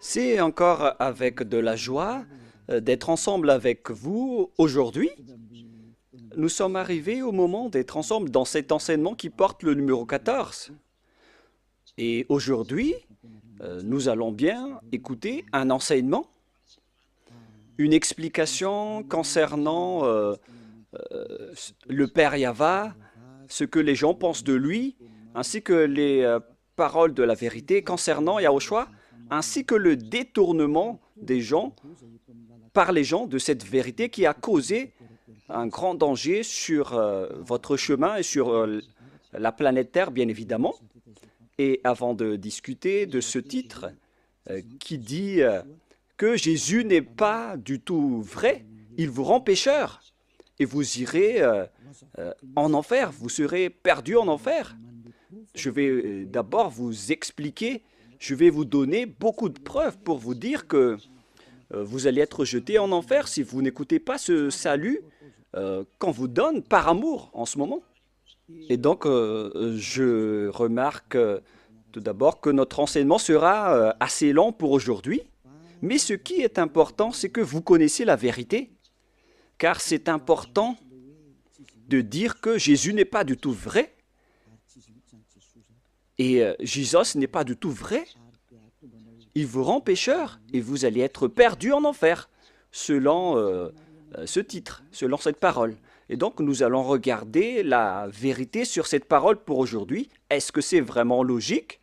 C'est encore avec de la joie d'être ensemble avec vous aujourd'hui. Nous sommes arrivés au moment d'être ensemble dans cet enseignement qui porte le numéro 14. Et aujourd'hui, nous allons bien écouter un enseignement, une explication concernant le Père Yahva, ce que les gens pensent de lui, ainsi que les paroles de la vérité concernant Yahushua, ainsi que le détournement des gens par les gens de cette vérité qui a causé un grand danger sur votre chemin et sur la planète Terre, bien évidemment. Et avant de discuter de ce titre qui dit que Jésus n'est pas du tout vrai, il vous rend pécheur et vous irez en enfer, vous serez perdu en enfer. Je vais d'abord vous expliquer, je vais vous donner beaucoup de preuves pour vous dire que vous allez être jeté en enfer si vous n'écoutez pas ce salut qu'on vous donne par amour en ce moment. Et donc, je remarque tout d'abord que notre enseignement sera assez lent pour aujourd'hui, mais ce qui est important, c'est que vous connaissez la vérité, car c'est important de dire que Jésus n'est pas du tout vrai, et Jésus n'est pas du tout vrai. Il vous rend pécheur, et vous allez être perdu en enfer, selon ce titre, selon cette parole. Et donc, nous allons regarder la vérité sur cette parole pour aujourd'hui. Est-ce que c'est vraiment logique?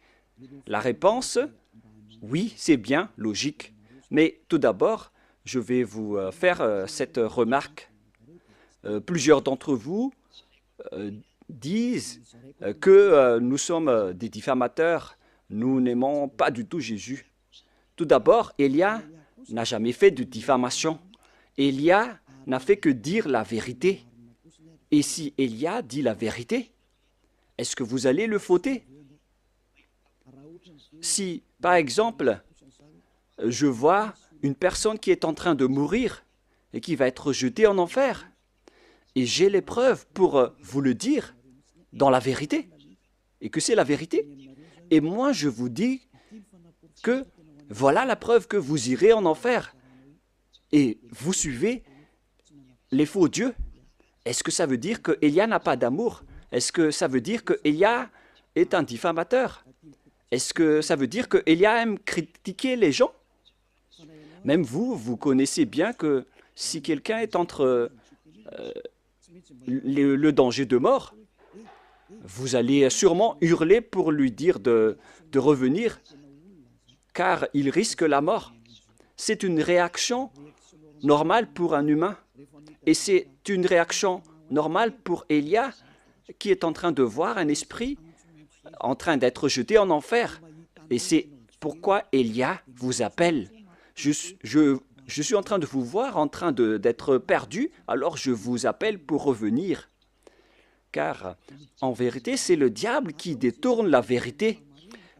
La réponse, oui, c'est bien logique. Mais tout d'abord, je vais vous faire cette remarque. Plusieurs d'entre vous disent que nous sommes des diffamateurs. Nous n'aimons pas du tout Jésus. Tout d'abord, Élia n'a jamais fait de diffamation. Élia n'a fait que dire la vérité. Et si Élia dit la vérité, est-ce que vous allez le fauter? Si, par exemple, je vois une personne qui est en train de mourir et qui va être jetée en enfer, et j'ai les preuves pour vous le dire dans la vérité, et que c'est la vérité, et moi je vous dis que voilà la preuve que vous irez en enfer, et vous suivez les faux dieux. Est-ce que ça veut dire que Élia n'a pas d'amour? Est-ce que ça veut dire que Élia est un diffamateur? Est-ce que ça veut dire que Élia aime critiquer les gens? Même vous, vous connaissez bien que si quelqu'un est entre le danger de mort, vous allez sûrement hurler pour lui dire de revenir, car il risque la mort. C'est une réaction normale pour un humain. Et c'est une réaction normale pour Élia qui est en train de voir un esprit en train d'être jeté en enfer. Et c'est pourquoi Élia vous appelle. Je suis en train de vous voir en train d'être perdu, alors je vous appelle pour revenir. Car en vérité, c'est le diable qui détourne la vérité.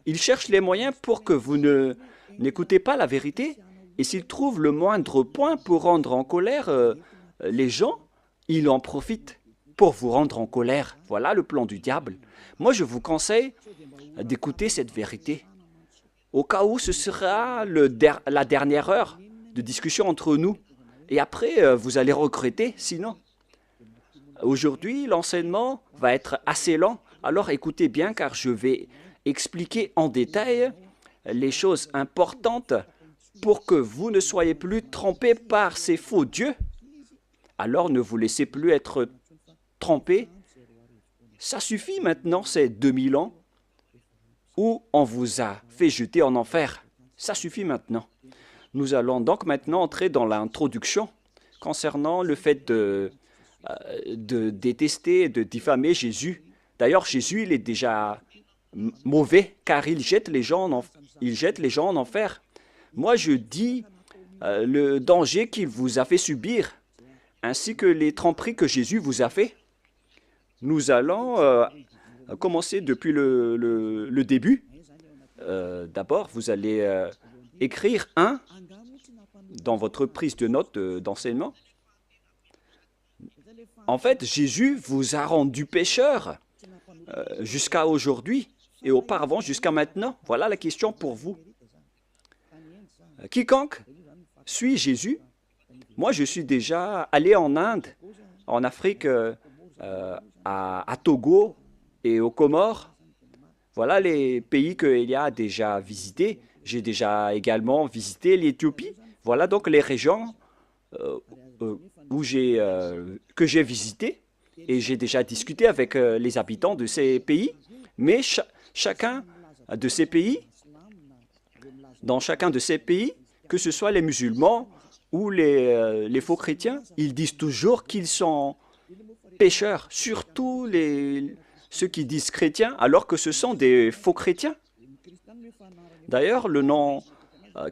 Il cherche les moyens pour que vous n'écoutez pas la vérité. Et s'il trouve le moindre point pour rendre en colère les gens, il en profite pour vous rendre en colère. Voilà le plan du diable. Moi, je vous conseille d'écouter cette vérité. Au cas où ce sera la dernière heure de discussion entre nous. Et après, vous allez regretter, sinon. Aujourd'hui, l'enseignement va être assez lent. Alors écoutez bien, car je vais expliquer en détail les choses importantes pour que vous ne soyez plus trompés par ces faux dieux. Alors ne vous laissez plus être trompés. Ça suffit maintenant, ces 2000 ans où on vous a fait jeter en enfer. Ça suffit maintenant. Nous allons donc maintenant entrer dans l'introduction concernant le fait de détester et de diffamer Jésus. D'ailleurs, Jésus, il est déjà mauvais car il jette les gens en enfer. Moi, je dis le danger qu'il vous a fait subir, ainsi que les tromperies que Jésus vous a fait. Nous allons commencer depuis le début. D'abord, vous allez écrire 1 dans votre prise de notes d'enseignement. En fait, Jésus vous a rendu pécheur jusqu'à aujourd'hui et auparavant jusqu'à maintenant. Voilà la question pour vous. quiconque suit Jésus, moi je suis déjà allé en Inde, en Afrique, à Togo et aux Comores. Voilà les pays que Elia a déjà visités. J'ai déjà également visité l'Éthiopie. Voilà donc les régions euh, que j'ai visitées et j'ai déjà discuté avec les habitants de ces pays. Mais chacun de ces pays, dans chacun de ces pays, que ce soit les musulmans ou les faux chrétiens, ils disent toujours qu'ils sont pécheurs, surtout ceux qui disent chrétiens, alors que ce sont des faux chrétiens. D'ailleurs, le nom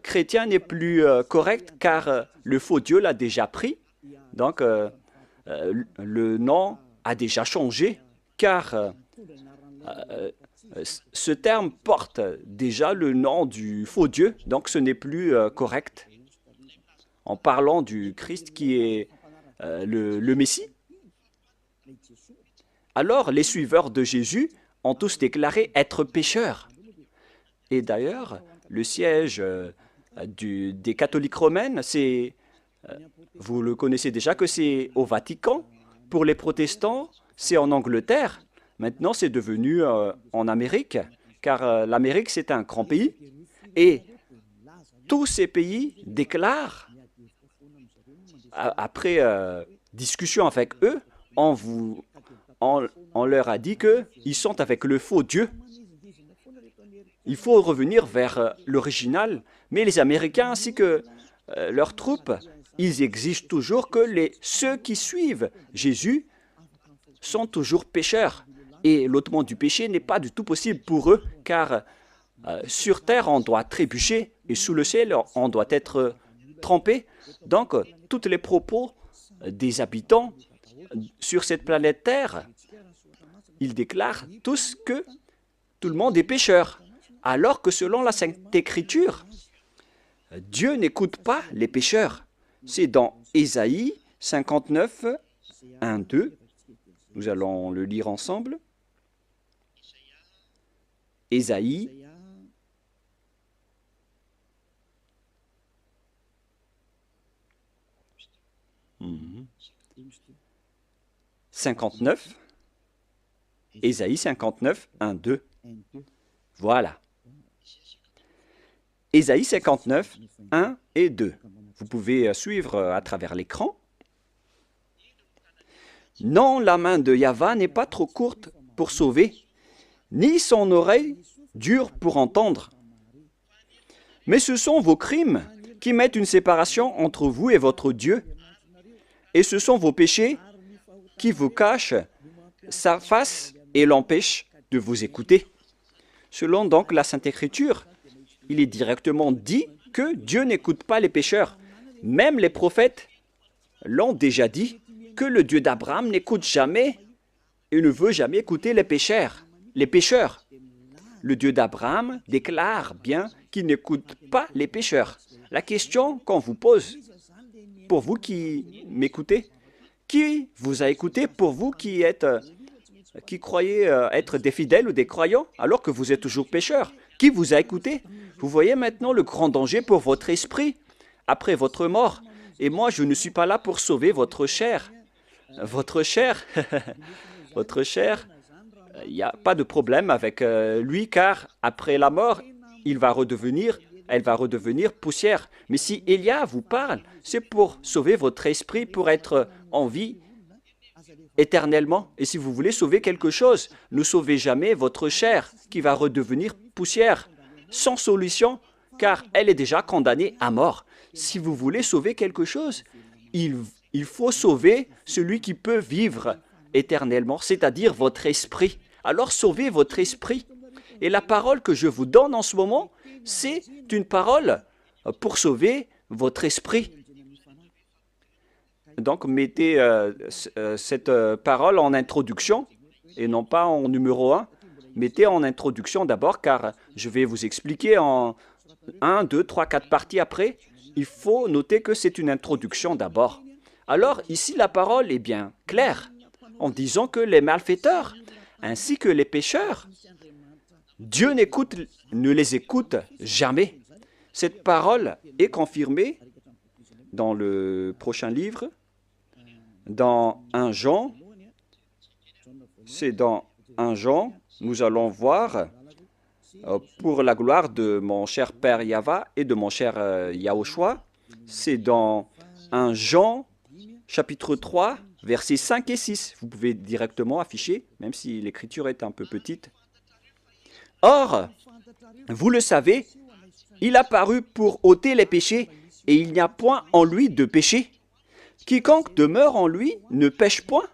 chrétien n'est plus correct car le faux Dieu l'a déjà pris. Donc, le nom a déjà changé car ce terme porte déjà le nom du faux Dieu, donc ce n'est plus correct. En parlant du Christ qui est le Messie, alors les suiveurs de Jésus ont tous déclaré être pécheurs. Et d'ailleurs, le siège des catholiques romaines, vous le connaissez déjà que c'est au Vatican. Pour les protestants, c'est en Angleterre. Maintenant, c'est devenu en Amérique, car l'Amérique, c'est un grand pays. Et tous ces pays déclarent, après discussion avec eux, on leur a dit qu'ils sont avec le faux Dieu. Il faut revenir vers l'original. Mais les Américains ainsi que leurs troupes, ils exigent toujours que ceux qui suivent Jésus sont toujours pécheurs. Et l'ôtement du péché n'est pas du tout possible pour eux, car sur terre, on doit trébucher, et sous le ciel, on doit être trempé. Donc, tous les propos des habitants sur cette planète Terre, ils déclarent tous que tout le monde est pécheur. Alors que selon la Sainte Écriture, Dieu n'écoute pas les pécheurs. C'est dans Ésaïe 59, 1, 2. Nous allons le lire ensemble. Ésaïe 59, Ésaïe 59, 1, 2. Voilà. Ésaïe 59, 1 et 2. Vous pouvez suivre à travers l'écran. Non, la main de Yahva n'est pas trop courte pour sauver, ni son oreille dure pour entendre. Mais ce sont vos crimes qui mettent une séparation entre vous et votre Dieu, et ce sont vos péchés qui vous cachent sa face et l'empêchent de vous écouter. Selon donc la Sainte Écriture, il est directement dit que Dieu n'écoute pas les pécheurs. Même les prophètes l'ont déjà dit, que le Dieu d'Abraham n'écoute jamais et ne veut jamais écouter les pécheurs. Le Dieu d'Abraham déclare bien qu'il n'écoute pas les pécheurs. La question qu'on vous pose, pour vous qui m'écoutez, qui vous a écouté pour vous qui croyez être des fidèles ou des croyants alors que vous êtes toujours pécheurs? Qui vous a écouté? Vous voyez maintenant le grand danger pour votre esprit après votre mort. Et moi, je ne suis pas là pour sauver votre chair. Votre chair, il n'y a pas de problème avec lui car après la mort, elle va redevenir poussière. Mais si Élia vous parle, c'est pour sauver votre esprit, pour être en vie éternellement. Et si vous voulez sauver quelque chose, ne sauvez jamais votre chair qui va redevenir poussière, sans solution, car elle est déjà condamnée à mort. Si vous voulez sauver quelque chose, il faut sauver celui qui peut vivre éternellement, c'est-à-dire votre esprit. Alors sauvez votre esprit. Et la parole que je vous donne en ce moment, c'est une parole pour sauver votre esprit. Donc mettez cette parole en introduction et non pas en numéro 1. Mettez en introduction d'abord car je vais vous expliquer en 1, 2, 3, 4 parties après. Il faut noter que c'est une introduction d'abord. Alors ici la parole est bien claire en disant que les malfaiteurs ainsi que les pécheurs, Dieu ne les écoute jamais. Cette parole est confirmée dans le prochain livre, dans 1 Jean. C'est dans 1 Jean, nous allons voir, pour la gloire de mon cher Père Yava et de mon cher Yahushua, c'est dans 1 Jean, chapitre 3, versets 5 et 6. Vous pouvez directement afficher, même si l'écriture est un peu petite. Or, vous le savez, il a paru pour ôter les péchés, et il n'y a point en lui de péché. Quiconque demeure en lui ne pêche point.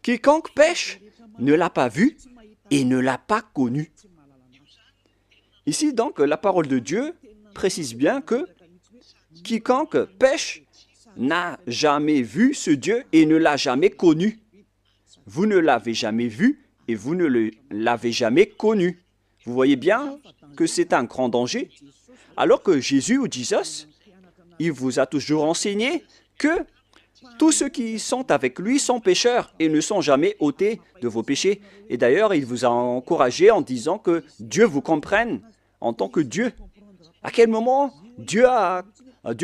Quiconque pêche ne l'a pas vu et ne l'a pas connu. Ici, donc, la parole de Dieu précise bien que quiconque pêche n'a jamais vu ce Dieu et ne l'a jamais connu. Vous ne l'avez jamais vu et vous ne l'avez jamais connu. Vous voyez bien que c'est un grand danger. Alors que Jésus ou Jesus, il vous a toujours enseigné que tous ceux qui sont avec lui sont pécheurs et ne sont jamais ôtés de vos péchés. Et d'ailleurs, il vous a encouragé en disant que Dieu vous comprenne en tant que Dieu. À quel moment Dieu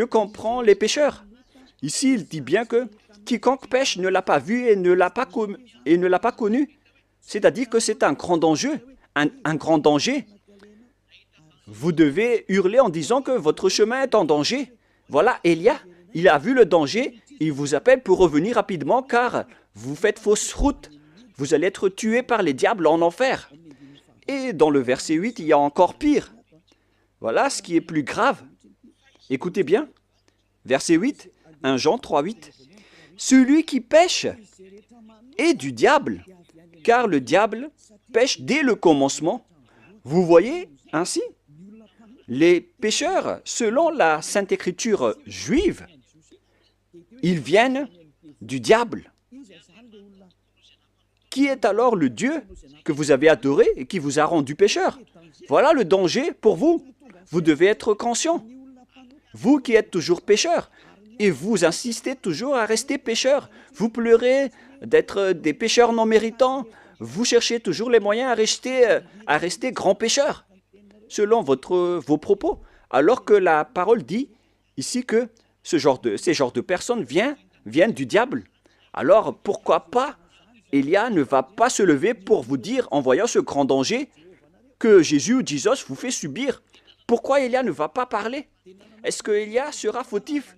comprend les pécheurs? Ici, il dit bien que quiconque pêche ne l'a pas vu et ne l'a pas connu. C'est-à-dire que c'est un grand danger. Un grand danger. Vous devez hurler en disant que votre chemin est en danger. Voilà, Élia, il a vu le danger, il vous appelle pour revenir rapidement car vous faites fausse route. Vous allez être tué par les diables en enfer. Et dans le verset 8, il y a encore pire. Voilà ce qui est plus grave. Écoutez bien. Verset 8, 1 Jean 3, 8. Celui qui pêche est du diable, car le diable pêche dès le commencement. Vous voyez ainsi, les pécheurs, selon la Sainte Écriture juive, ils viennent du diable. Qui est alors le Dieu que vous avez adoré et qui vous a rendu pécheur? Voilà le danger pour vous. Vous devez être conscient. Vous qui êtes toujours pécheur, et vous insistez toujours à rester pécheur. Vous pleurez d'être des pécheurs non méritants. Vous cherchez toujours les moyens à rester grand pécheur, selon vos propos. Alors que la parole dit ici que ces genres de personnes viennent du diable. Alors pourquoi pas Élia ne va pas se lever pour vous dire, en voyant ce grand danger, que Jésus ou Jesus vous fait subir? Pourquoi Élia ne va pas parler? Est-ce que Élia sera fautif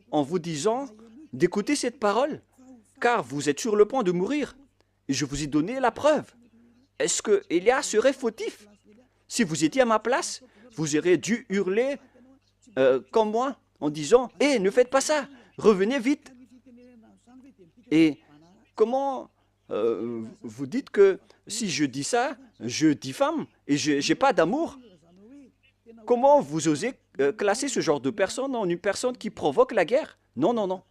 en vous disant d'écouter cette parole? Car vous êtes sur le point de mourir. Et je vous ai donné la preuve. Est-ce que Élia serait fautif? Si vous étiez à ma place, vous auriez dû hurler comme moi, en disant « Hé, ne faites pas ça, revenez vite !» Et comment vous dites que si je dis ça, je diffame et je n'ai pas d'amour? Comment vous osez classer ce genre de personne en une personne qui provoque la guerre? Non, non, non.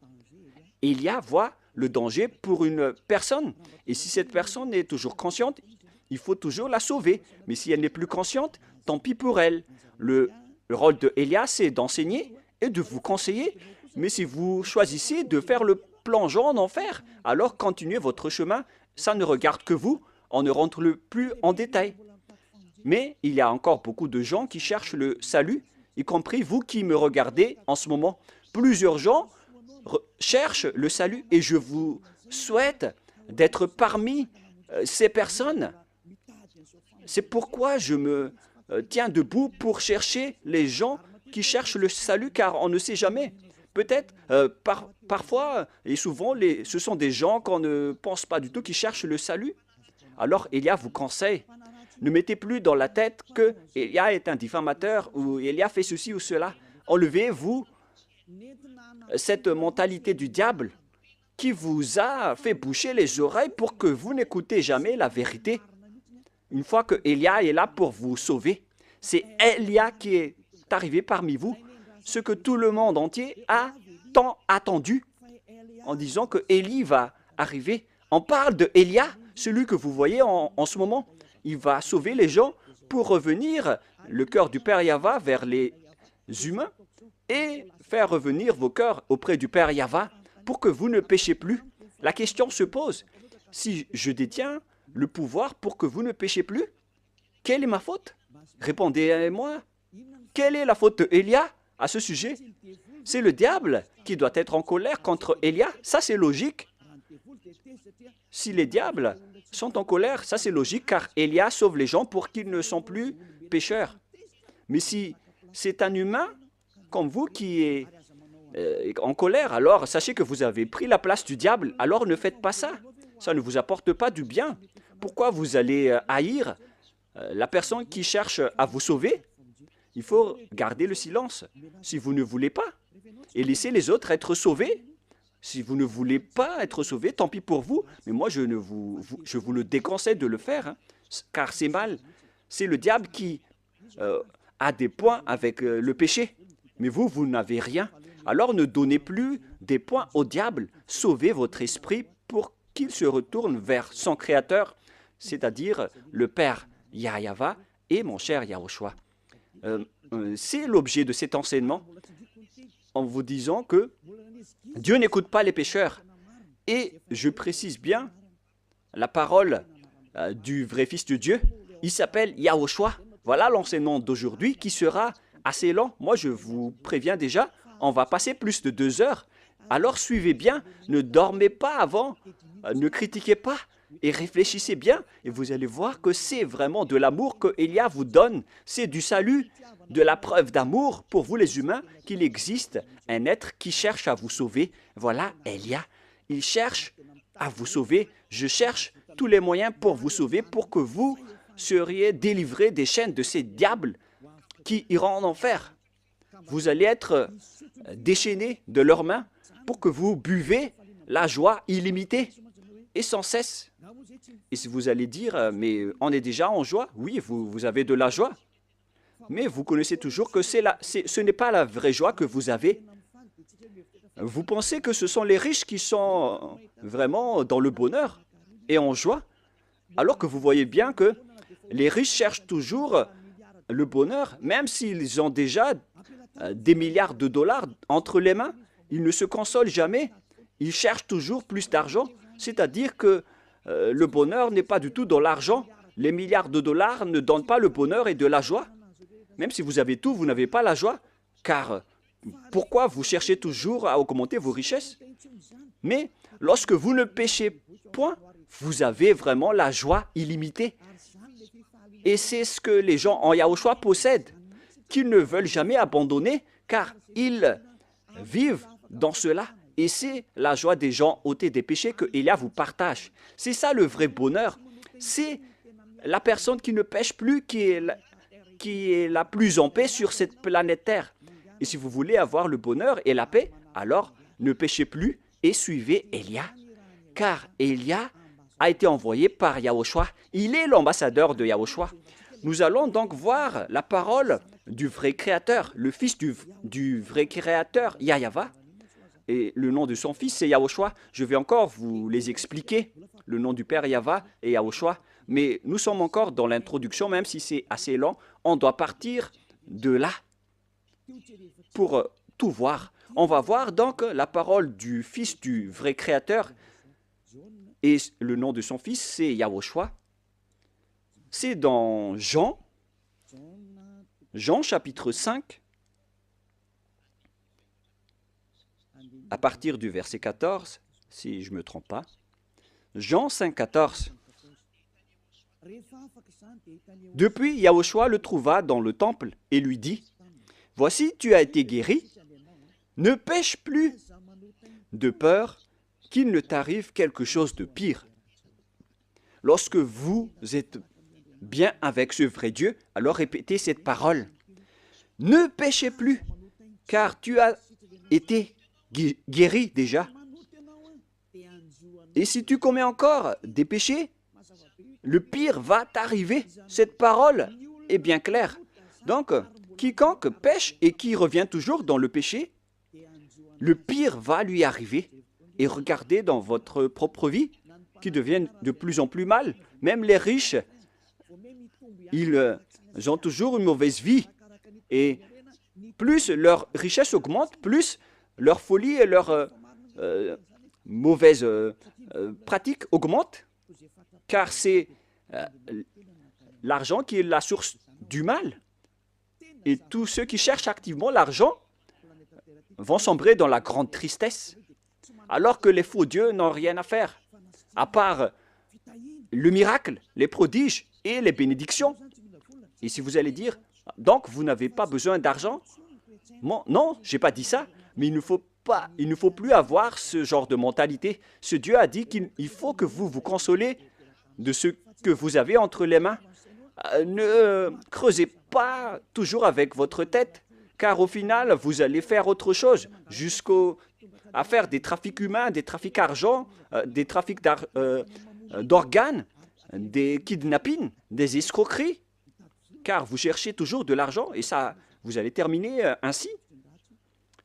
Élia voit le danger pour une personne. Et si cette personne est toujours consciente, il faut toujours la sauver. Mais si elle n'est plus consciente, tant pis pour elle. Le rôle de Élia, c'est d'enseigner et de vous conseiller. Mais si vous choisissez de faire le plongeon en enfer, alors continuez votre chemin. Ça ne regarde que vous. On ne rentre plus en détail. Mais il y a encore beaucoup de gens qui cherchent le salut, y compris vous qui me regardez en ce moment. Plusieurs gens cherchent le salut et je vous souhaite d'être parmi ces personnes. C'est pourquoi je me tiens debout pour chercher les gens qui cherchent le salut, car on ne sait jamais. Peut-être, parfois et souvent, ce sont des gens qu'on ne pense pas du tout qui cherchent le salut. Alors, Élia vous conseille, ne mettez plus dans la tête que Élia est un diffamateur ou Élia fait ceci ou cela. Enlevez-vous cette mentalité du diable qui vous a fait boucher les oreilles pour que vous n'écoutez jamais la vérité. Une fois que Élia est là pour vous sauver, c'est Élia qui est arrivé parmi vous, ce que tout le monde entier a tant attendu, en disant que Élie va arriver. On parle de Élia, celui que vous voyez en ce moment. Il va sauver les gens pour revenir le cœur du Père Yahva vers les humains et faire revenir vos cœurs auprès du Père Yahva pour que vous ne péchiez plus. La question se pose, si je détiens le pouvoir pour que vous ne péchiez plus, quelle est ma faute? Répondez-moi. Quelle est la faute d'Élia à ce sujet? C'est le diable qui doit être en colère contre Élia. Ça, c'est logique. Si les diables sont en colère, ça c'est logique, car Élia sauve les gens pour qu'ils ne sont plus pécheurs. Mais si c'est un humain comme vous qui est en colère, alors sachez que vous avez pris la place du diable, alors ne faites pas ça. Ça ne vous apporte pas du bien. Pourquoi vous allez haïr la personne qui cherche à vous sauver? Il faut garder le silence si vous ne voulez pas et laisser les autres être sauvés. Si vous ne voulez pas être sauvé, tant pis pour vous, mais moi je vous le déconseille de le faire, hein, car c'est mal. C'est le diable qui a des points avec le péché, mais vous n'avez rien. Alors ne donnez plus des points au diable, sauvez votre esprit pour qu'il se retourne vers son Créateur, c'est-à-dire le Père Yahweh et mon cher Yahushua. C'est l'objet de cet enseignement, en vous disant que Dieu n'écoute pas les pécheurs. Et je précise bien la parole du vrai Fils de Dieu. Il s'appelle Yahushua. Voilà l'enseignement d'aujourd'hui qui sera assez lent. Moi, je vous préviens déjà, on va passer plus de 2 heures. Alors suivez bien, ne dormez pas avant, ne critiquez pas et réfléchissez bien. Et vous allez voir que c'est vraiment de l'amour que Élia vous donne. C'est du salut, de la preuve d'amour pour vous les humains qu'il existe un être qui cherche à vous sauver. Voilà Élia. Il cherche à vous sauver. Je cherche tous les moyens pour vous sauver, pour que vous seriez délivrés des chaînes de ces diables qui iront en enfer. Vous allez être déchaînés de leurs mains pour que vous buvez la joie illimitée et sans cesse. Et si vous allez dire, mais on est déjà en joie, oui, vous avez de la joie, mais vous connaissez toujours que ce n'est pas la vraie joie que vous avez. Vous pensez que ce sont les riches qui sont vraiment dans le bonheur et en joie, alors que vous voyez bien que les riches cherchent toujours le bonheur, même s'ils ont déjà des milliards de dollars entre les mains, ils ne se consolent jamais, ils cherchent toujours plus d'argent, c'est-à-dire que le bonheur n'est pas du tout dans l'argent. Les milliards de dollars ne donnent pas le bonheur et de la joie. Même si vous avez tout, vous n'avez pas la joie, car pourquoi vous cherchez toujours à augmenter vos richesses? Mais lorsque vous ne péchez point, vous avez vraiment la joie illimitée. Et c'est ce que les gens en Yahushua possèdent, qu'ils ne veulent jamais abandonner, car ils vivent dans cela. Et c'est la joie des gens ôtés des péchés que Élia vous partage. C'est ça le vrai bonheur. C'est la personne qui ne pêche plus, qui est la plus en paix sur cette planète Terre. Et si vous voulez avoir le bonheur et la paix, alors ne péchez plus et suivez Élia. Car Élia a été envoyé par Yahushua. Il est l'ambassadeur de Yahushua. Nous allons donc voir la parole du vrai Créateur, le Fils du vrai Créateur, Yahweh. Et le nom de son Fils, c'est Yahushua. Je vais encore vous les expliquer, le nom du Père Yahweh et Yahushua. Mais nous sommes encore dans l'introduction, même si c'est assez lent. On doit partir de là pour tout voir. On va voir donc la parole du Fils du vrai Créateur. Et le nom de son Fils, c'est Yahushua. C'est dans Jean chapitre 5, à partir du verset 14, si je ne me trompe pas. Jean 5, 14. Depuis, Yahushua le trouva dans le temple et lui dit, « Voici, tu as été guéri, ne pêche plus, de peur qu'il ne t'arrive quelque chose de pire. » Lorsque vous êtes bien avec ce vrai Dieu, alors répétez cette parole. « Ne péchez plus, car tu as été guéri déjà. Et si tu commets encore des péchés, le pire va t'arriver. » Cette parole est bien claire. Donc, quiconque pêche et qui revient toujours dans le péché, le pire va lui arriver. Et regardez dans votre propre vie, qui devient de plus en plus mal. Même les riches, ils ont toujours une mauvaise vie. Et plus leur richesse augmente, plus leur folie et leur mauvaise pratique augmentent. Car c'est l'argent qui est la source du mal. Et tous ceux qui cherchent activement l'argent vont sombrer dans la grande tristesse, alors que les faux dieux n'ont rien à faire, à part le miracle, les prodiges et les bénédictions. Et si vous allez dire, donc vous n'avez pas besoin d'argent? Non, je n'ai pas dit ça, mais il ne faut plus avoir ce genre de mentalité. Ce Dieu a dit qu'il faut que vous vous consolez de ce que vous avez entre les mains. Ne creusez pas toujours avec votre tête, car au final, vous allez faire autre chose, jusqu'à faire des trafics humains, des trafics d'argent, des trafics d'organes, des kidnappings, des escroqueries, car vous cherchez toujours de l'argent et ça, vous allez terminer ainsi.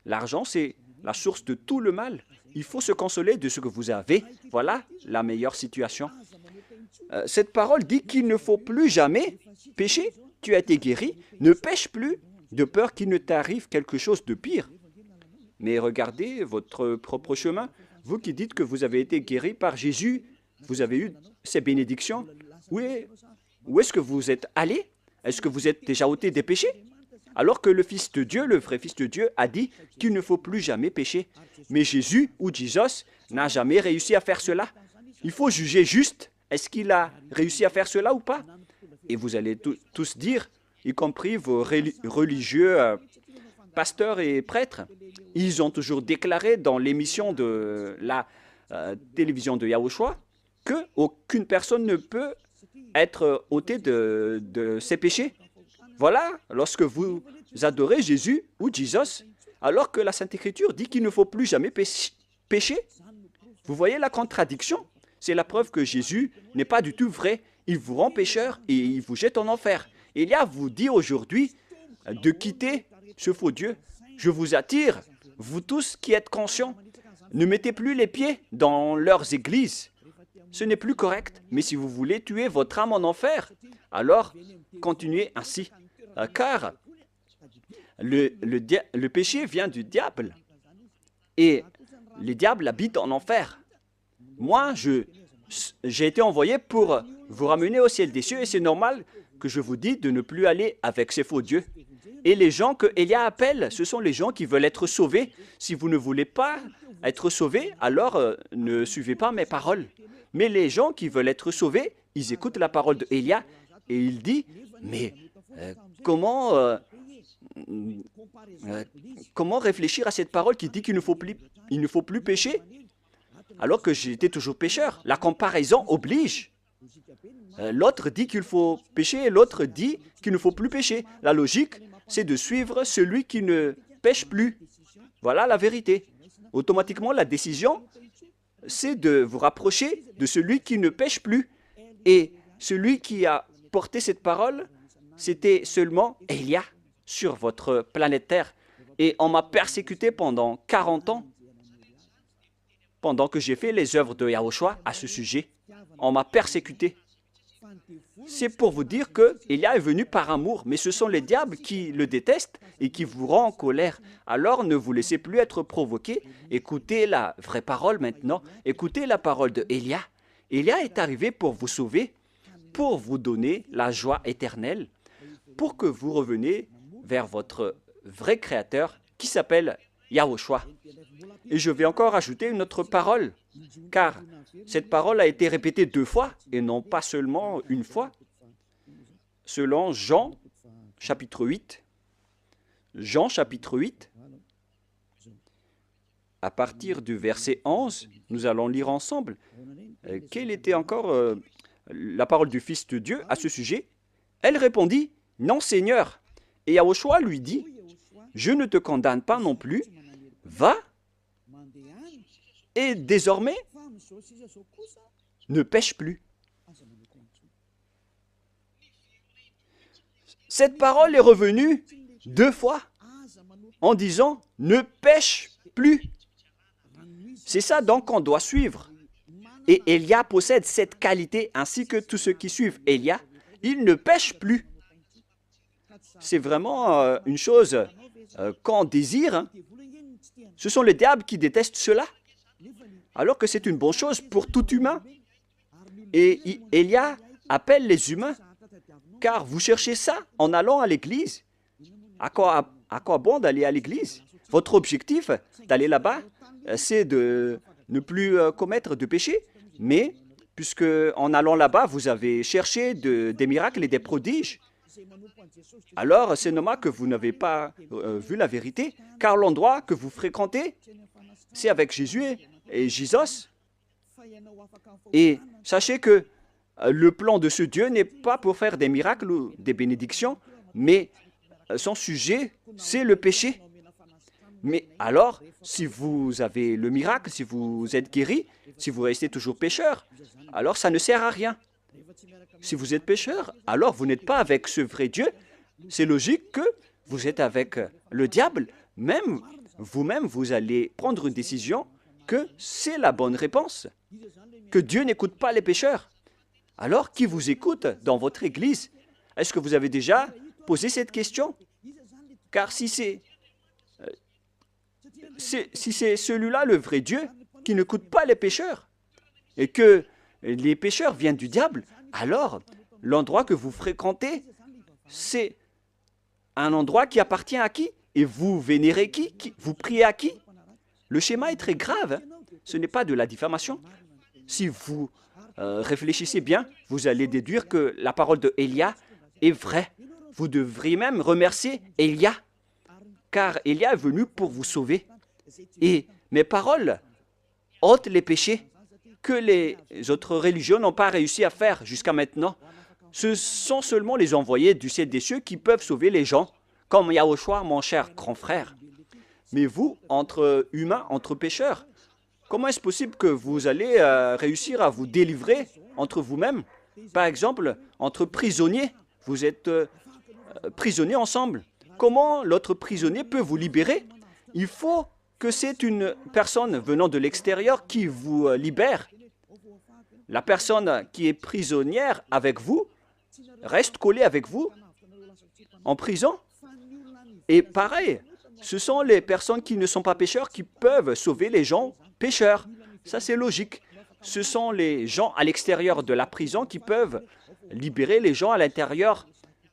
L'argent, c'est la source de tout le mal. Il faut se consoler de ce que vous avez. Voilà la meilleure situation. Cette parole dit qu'il ne faut plus jamais pécher. Tu as été guéri, ne pêche plus, de peur qu'il ne t'arrive quelque chose de pire. Mais regardez votre propre chemin. Vous qui dites que vous avez été guéri par Jésus, vous avez eu ces bénédictions. Où est-ce que vous êtes allé? Est-ce que vous êtes déjà ôté des péchés? Alors que le Fils de Dieu, le vrai Fils de Dieu, a dit qu'il ne faut plus jamais pécher. Mais Jésus ou Jesus n'a jamais réussi à faire cela. Il faut juger juste. Est-ce qu'il a réussi à faire cela ou pas? Et vous allez tous dire, y compris vos religieux pasteurs et prêtres, ils ont toujours déclaré dans l'émission de la télévision de Yahushua qu'aucune personne ne peut être ôtée de ses péchés. Voilà, lorsque vous adorez Jésus ou Jesus, alors que la Sainte Écriture dit qu'il ne faut plus jamais pécher. Vous voyez la contradiction? C'est la preuve que Jésus n'est pas du tout vrai. Il vous rend pécheur et il vous jette en enfer. Élia vous dit aujourd'hui de quitter ce faux Dieu. Je vous attire, vous tous qui êtes conscients, ne mettez plus les pieds dans leurs églises. Ce n'est plus correct. Mais si vous voulez tuer votre âme en enfer, alors continuez ainsi. Car le péché vient du diable. Et le diable habite en enfer. Moi, j'ai été envoyé pour vous ramener au ciel des cieux et c'est normal que je vous dis de ne plus aller avec ces faux dieux. Et les gens que Élia appelle, ce sont les gens qui veulent être sauvés. Si vous ne voulez pas être sauvés, alors ne suivez pas mes paroles. Mais les gens qui veulent être sauvés, ils écoutent la parole de Élia et il dit, mais comment réfléchir à cette parole qui dit qu'il ne faut plus pécher alors que j'étais toujours pécheur? La comparaison oblige. L'autre dit qu'il faut pécher et l'autre dit qu'il ne faut plus pécher. La logique, c'est de suivre celui qui ne pêche plus. Voilà la vérité. Automatiquement, la décision, c'est de vous rapprocher de celui qui ne pêche plus. Et celui qui a porté cette parole, c'était seulement Élia sur votre planète Terre. Et on m'a persécuté pendant 40 ans, pendant que j'ai fait les œuvres de Yahushua à ce sujet. On m'a persécuté. C'est pour vous dire que Élia est venu par amour, mais ce sont les diables qui le détestent et qui vous rendent en colère. Alors ne vous laissez plus être provoqué. Écoutez la vraie parole maintenant. Écoutez la parole de Élia. Élia est arrivé pour vous sauver, pour vous donner la joie éternelle, pour que vous reveniez vers votre vrai Créateur qui s'appelle Yahushua. Et je vais encore ajouter une autre parole, car cette parole a été répétée 2 fois et non pas seulement une fois. Selon Jean, chapitre 8, Jean, chapitre 8, à partir du verset 11, nous allons lire ensemble. Quelle était encore la parole du Fils de Dieu à ce sujet? Elle répondit, « Non, Seigneur. » Et Yahushua lui dit, « Je ne te condamne pas non plus. Va, et désormais, ne pêche plus. » Cette parole est revenue 2 fois en disant « Ne pêche plus ». C'est ça donc qu'on doit suivre. Et Élia possède cette qualité ainsi que tous ceux qui suivent Élia. Il ne pêche plus. C'est vraiment une chose qu'on désire. Hein. Ce sont les diables qui détestent cela. Alors que c'est une bonne chose pour tout humain. Et Élia appelle les humains. Car vous cherchez ça en allant à l'église. À quoi bon d'aller à l'église? Votre objectif d'aller là-bas, c'est de ne plus commettre de péché. Mais puisque en allant là-bas, vous avez cherché des miracles et des prodiges, alors c'est normal que vous n'avez pas vu la vérité, car l'endroit que vous fréquentez, c'est avec Jésus et Jésus. Et sachez que le plan de ce Dieu n'est pas pour faire des miracles ou des bénédictions, mais son sujet, c'est le péché. Mais alors, si vous avez le miracle, si vous êtes guéri, si vous restez toujours pécheur, alors ça ne sert à rien. Si vous êtes pécheur, alors vous n'êtes pas avec ce vrai Dieu. C'est logique que vous êtes avec le diable. Même vous-même, vous allez prendre une décision que c'est la bonne réponse, que Dieu n'écoute pas les pécheurs. Alors, qui vous écoute dans votre église? Est-ce que vous avez déjà posé cette question? Car si c'est celui-là le vrai Dieu qui n'écoute pas les pécheurs et que les pécheurs viennent du diable, alors l'endroit que vous fréquentez, c'est un endroit qui appartient à qui? Et vous vénérez qui? Vous priez à qui? Le schéma est très grave. Hein? Ce n'est pas de la diffamation. Si vous réfléchissez bien, vous allez déduire que la parole de Élia est vraie. Vous devriez même remercier Élia, car Élia est venu pour vous sauver. Et mes paroles ôtent les péchés que les autres religions n'ont pas réussi à faire jusqu'à maintenant. Ce sont seulement les envoyés du ciel des cieux qui peuvent sauver les gens, comme Yahushua, mon cher grand frère. Mais vous, entre humains, entre pécheurs, comment est-ce possible que vous allez réussir à vous délivrer entre vous-mêmes? Par exemple, entre prisonniers, vous êtes prisonniers ensemble. Comment l'autre prisonnier peut vous libérer? Il faut que c'est une personne venant de l'extérieur qui vous libère. La personne qui est prisonnière avec vous reste collée avec vous en prison. Et pareil, ce sont les personnes qui ne sont pas pécheurs qui peuvent sauver les gens pécheurs. Ça, c'est logique. Ce sont les gens à l'extérieur de la prison qui peuvent libérer les gens à l'intérieur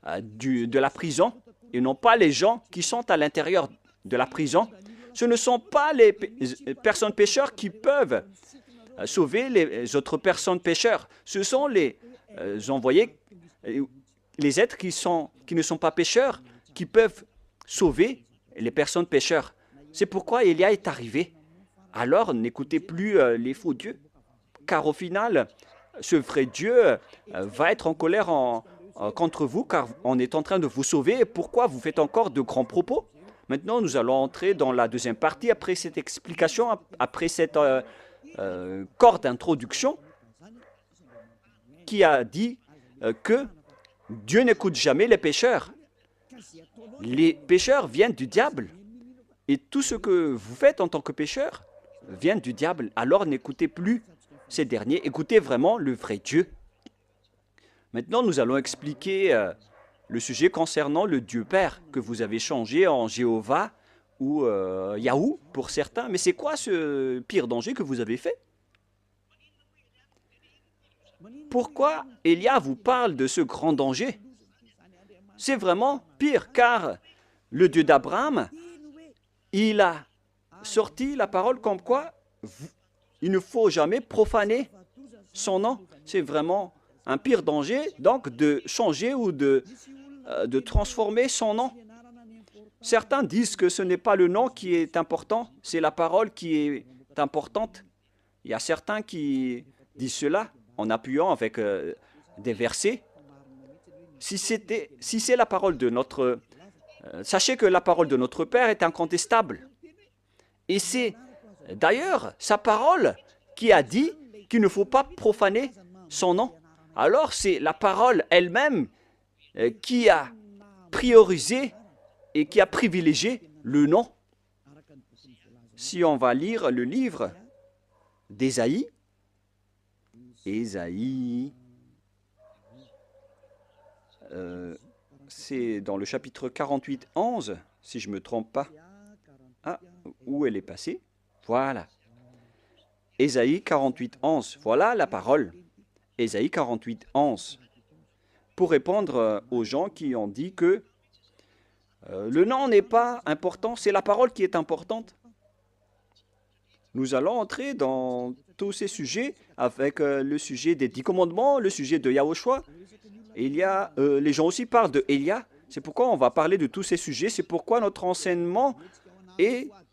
de la prison et non pas les gens qui sont à l'intérieur de la prison. Ce ne sont pas les personnes pécheurs qui peuvent sauver les autres personnes pécheurs. Ce sont les envoyés, les êtres qui ne sont pas pécheurs, qui peuvent sauver les personnes pécheurs. C'est pourquoi Élia est arrivé. Alors, n'écoutez plus les faux dieux, car au final, ce vrai Dieu va être en colère contre vous, car on est en train de vous sauver. Et pourquoi vous faites encore de grands propos? Maintenant, nous allons entrer dans la deuxième partie, après cette explication, après cette corps d'introduction, qui a dit que Dieu n'écoute jamais les pécheurs. Les pécheurs viennent du diable. Et tout ce que vous faites en tant que pécheur vient du diable. Alors n'écoutez plus ces derniers, écoutez vraiment le vrai Dieu. Maintenant, nous allons expliquer le sujet concernant le Dieu Père que vous avez changé en Jéhovah ou Yahou pour certains. Mais c'est quoi ce pire danger que vous avez fait? Pourquoi Élia vous parle de ce grand danger? C'est vraiment pire, car le Dieu d'Abraham, il a sorti la parole comme quoi il ne faut jamais profaner son nom. C'est vraiment un pire danger, donc, de changer ou de transformer son nom. Certains disent que ce n'est pas le nom qui est important, c'est la parole qui est importante. Il y a certains qui disent cela en appuyant avec des versets. Si c'est la parole de notre... sachez que la parole de notre Père est incontestable. Et c'est d'ailleurs sa parole qui a dit qu'il ne faut pas profaner son nom. Alors c'est la parole elle-même qui a priorisé et qui a privilégié le nom. Si on va lire le livre d'Ésaïe, c'est dans le chapitre 48, 11, si je ne me trompe pas. Ah, où elle est passée? Voilà. Ésaïe 48, 11. Voilà la parole. Ésaïe 48, 11. Pour répondre aux gens qui ont dit que Le nom n'est pas important, c'est la parole qui est importante. Nous allons entrer dans tous ces sujets avec le sujet des 10 commandements, le sujet de Yahushua. Les gens aussi parlent de Elia. C'est pourquoi on va parler de tous ces sujets. C'est pourquoi notre enseignement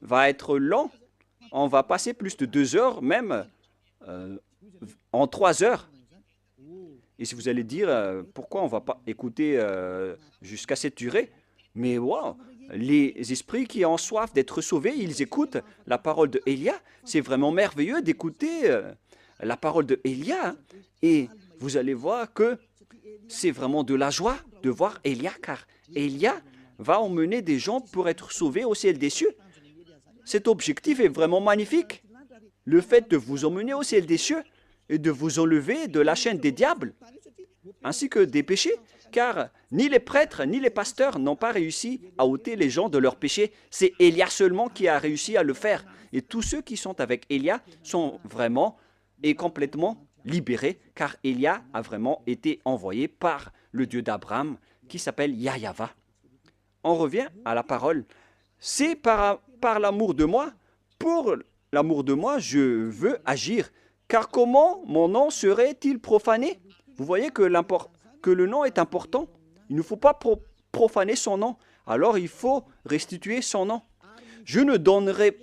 va être long. On va passer plus de 2 heures, même en 3 heures. Et si vous allez dire pourquoi on ne va pas écouter jusqu'à cette durée, mais wow, les esprits qui ont soif d'être sauvés, ils écoutent la parole de Elia. C'est vraiment merveilleux d'écouter la parole de Elia. Hein. Et vous allez voir que c'est vraiment de la joie de voir Elia, car Elia va emmener des gens pour être sauvés au ciel des cieux. Cet objectif est vraiment magnifique. Le fait de vous emmener au ciel des cieux et de vous enlever de la chaîne des diables, ainsi que des péchés, car ni les prêtres ni les pasteurs n'ont pas réussi à ôter les gens de leurs péchés. C'est Élia seulement qui a réussi à le faire. Et tous ceux qui sont avec Élia sont vraiment et complètement libérés, car Élia a vraiment été envoyé par le Dieu d'Abraham, qui s'appelle Yahyaha. On revient à la parole. C'est par l'amour de moi, pour l'amour de moi, je veux agir. Car comment mon nom serait-il profané? Vous voyez que le nom est important. Il ne faut pas profaner son nom. Alors il faut restituer son nom. Je ne donnerai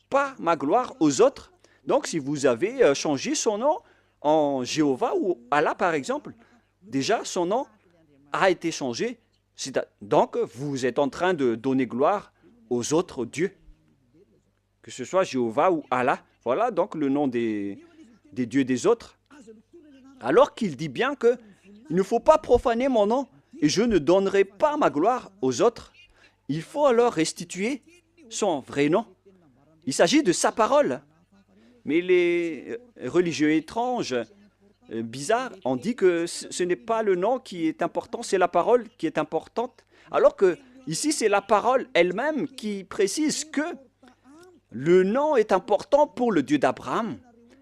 pas ma gloire aux autres. Donc si vous avez changé son nom en Jéhovah ou Allah par exemple, déjà son nom a été changé. Donc vous êtes en train de donner gloire aux autres dieux. Que ce soit Jéhovah ou Allah. Voilà donc le nom des dieux des autres. Alors qu'il dit bien que il ne faut pas profaner mon nom et je ne donnerai pas ma gloire aux autres. Il faut alors restituer son vrai nom. Il s'agit de sa parole. Mais les religieux étranges, bizarres, ont dit que ce n'est pas le nom qui est important, c'est la parole qui est importante. Alors que ici, c'est la parole elle-même qui précise que le nom est important pour le Dieu d'Abraham.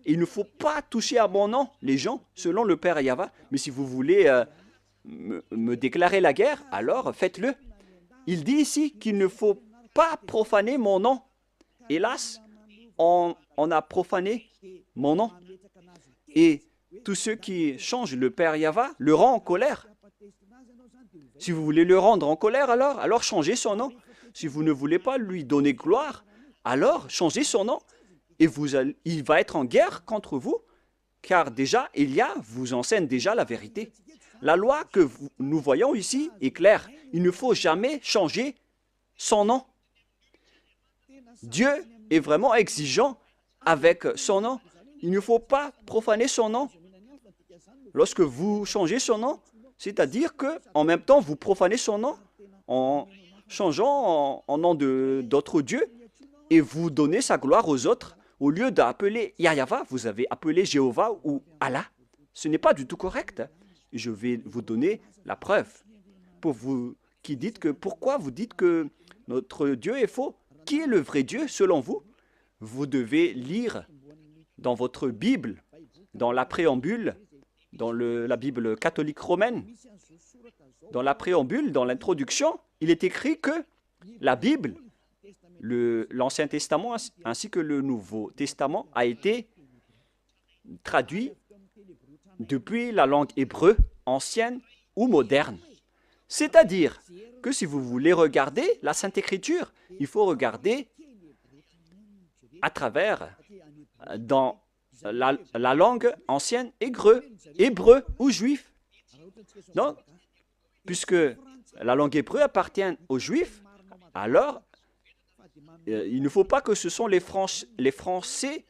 Il ne faut pas toucher à mon nom, les gens, selon le Père Yahva. Mais si vous voulez me déclarer la guerre, alors faites-le. Il dit ici qu'il ne faut pas profaner mon nom. Hélas, on a profané mon nom. Et tous ceux qui changent le Père Yahva le rend en colère. Si vous voulez le rendre en colère, alors changez son nom. Si vous ne voulez pas lui donner gloire, alors changez son nom. Et il va être en guerre contre vous, car déjà, Élia vous enseigne déjà la vérité. La loi que nous voyons ici est claire. Il ne faut jamais changer son nom. Dieu est vraiment exigeant avec son nom. Il ne faut pas profaner son nom. Lorsque vous changez son nom, c'est-à-dire qu'en même temps, vous profanez son nom en changeant en nom d'autres dieux et vous donnez sa gloire aux autres. Au lieu d'appeler Yahyaha, vous avez appelé Jéhovah ou Allah. Ce n'est pas du tout correct. Je vais vous donner la preuve. Pour vous qui dites que, pourquoi vous dites que notre Dieu est faux? Qui est le vrai Dieu selon vous? Vous devez lire dans votre Bible, dans la préambule, dans la Bible catholique romaine, dans la préambule, dans l'introduction, il est écrit que la Bible, l'Ancien Testament ainsi que le Nouveau Testament a été traduit depuis la langue hébreu ancienne ou moderne. C'est-à-dire que si vous voulez regarder la Sainte Écriture, il faut regarder à travers dans la langue ancienne hébreu ou juif. Donc, puisque la langue hébreu appartient aux juifs, alors il ne faut pas que ce sont les Français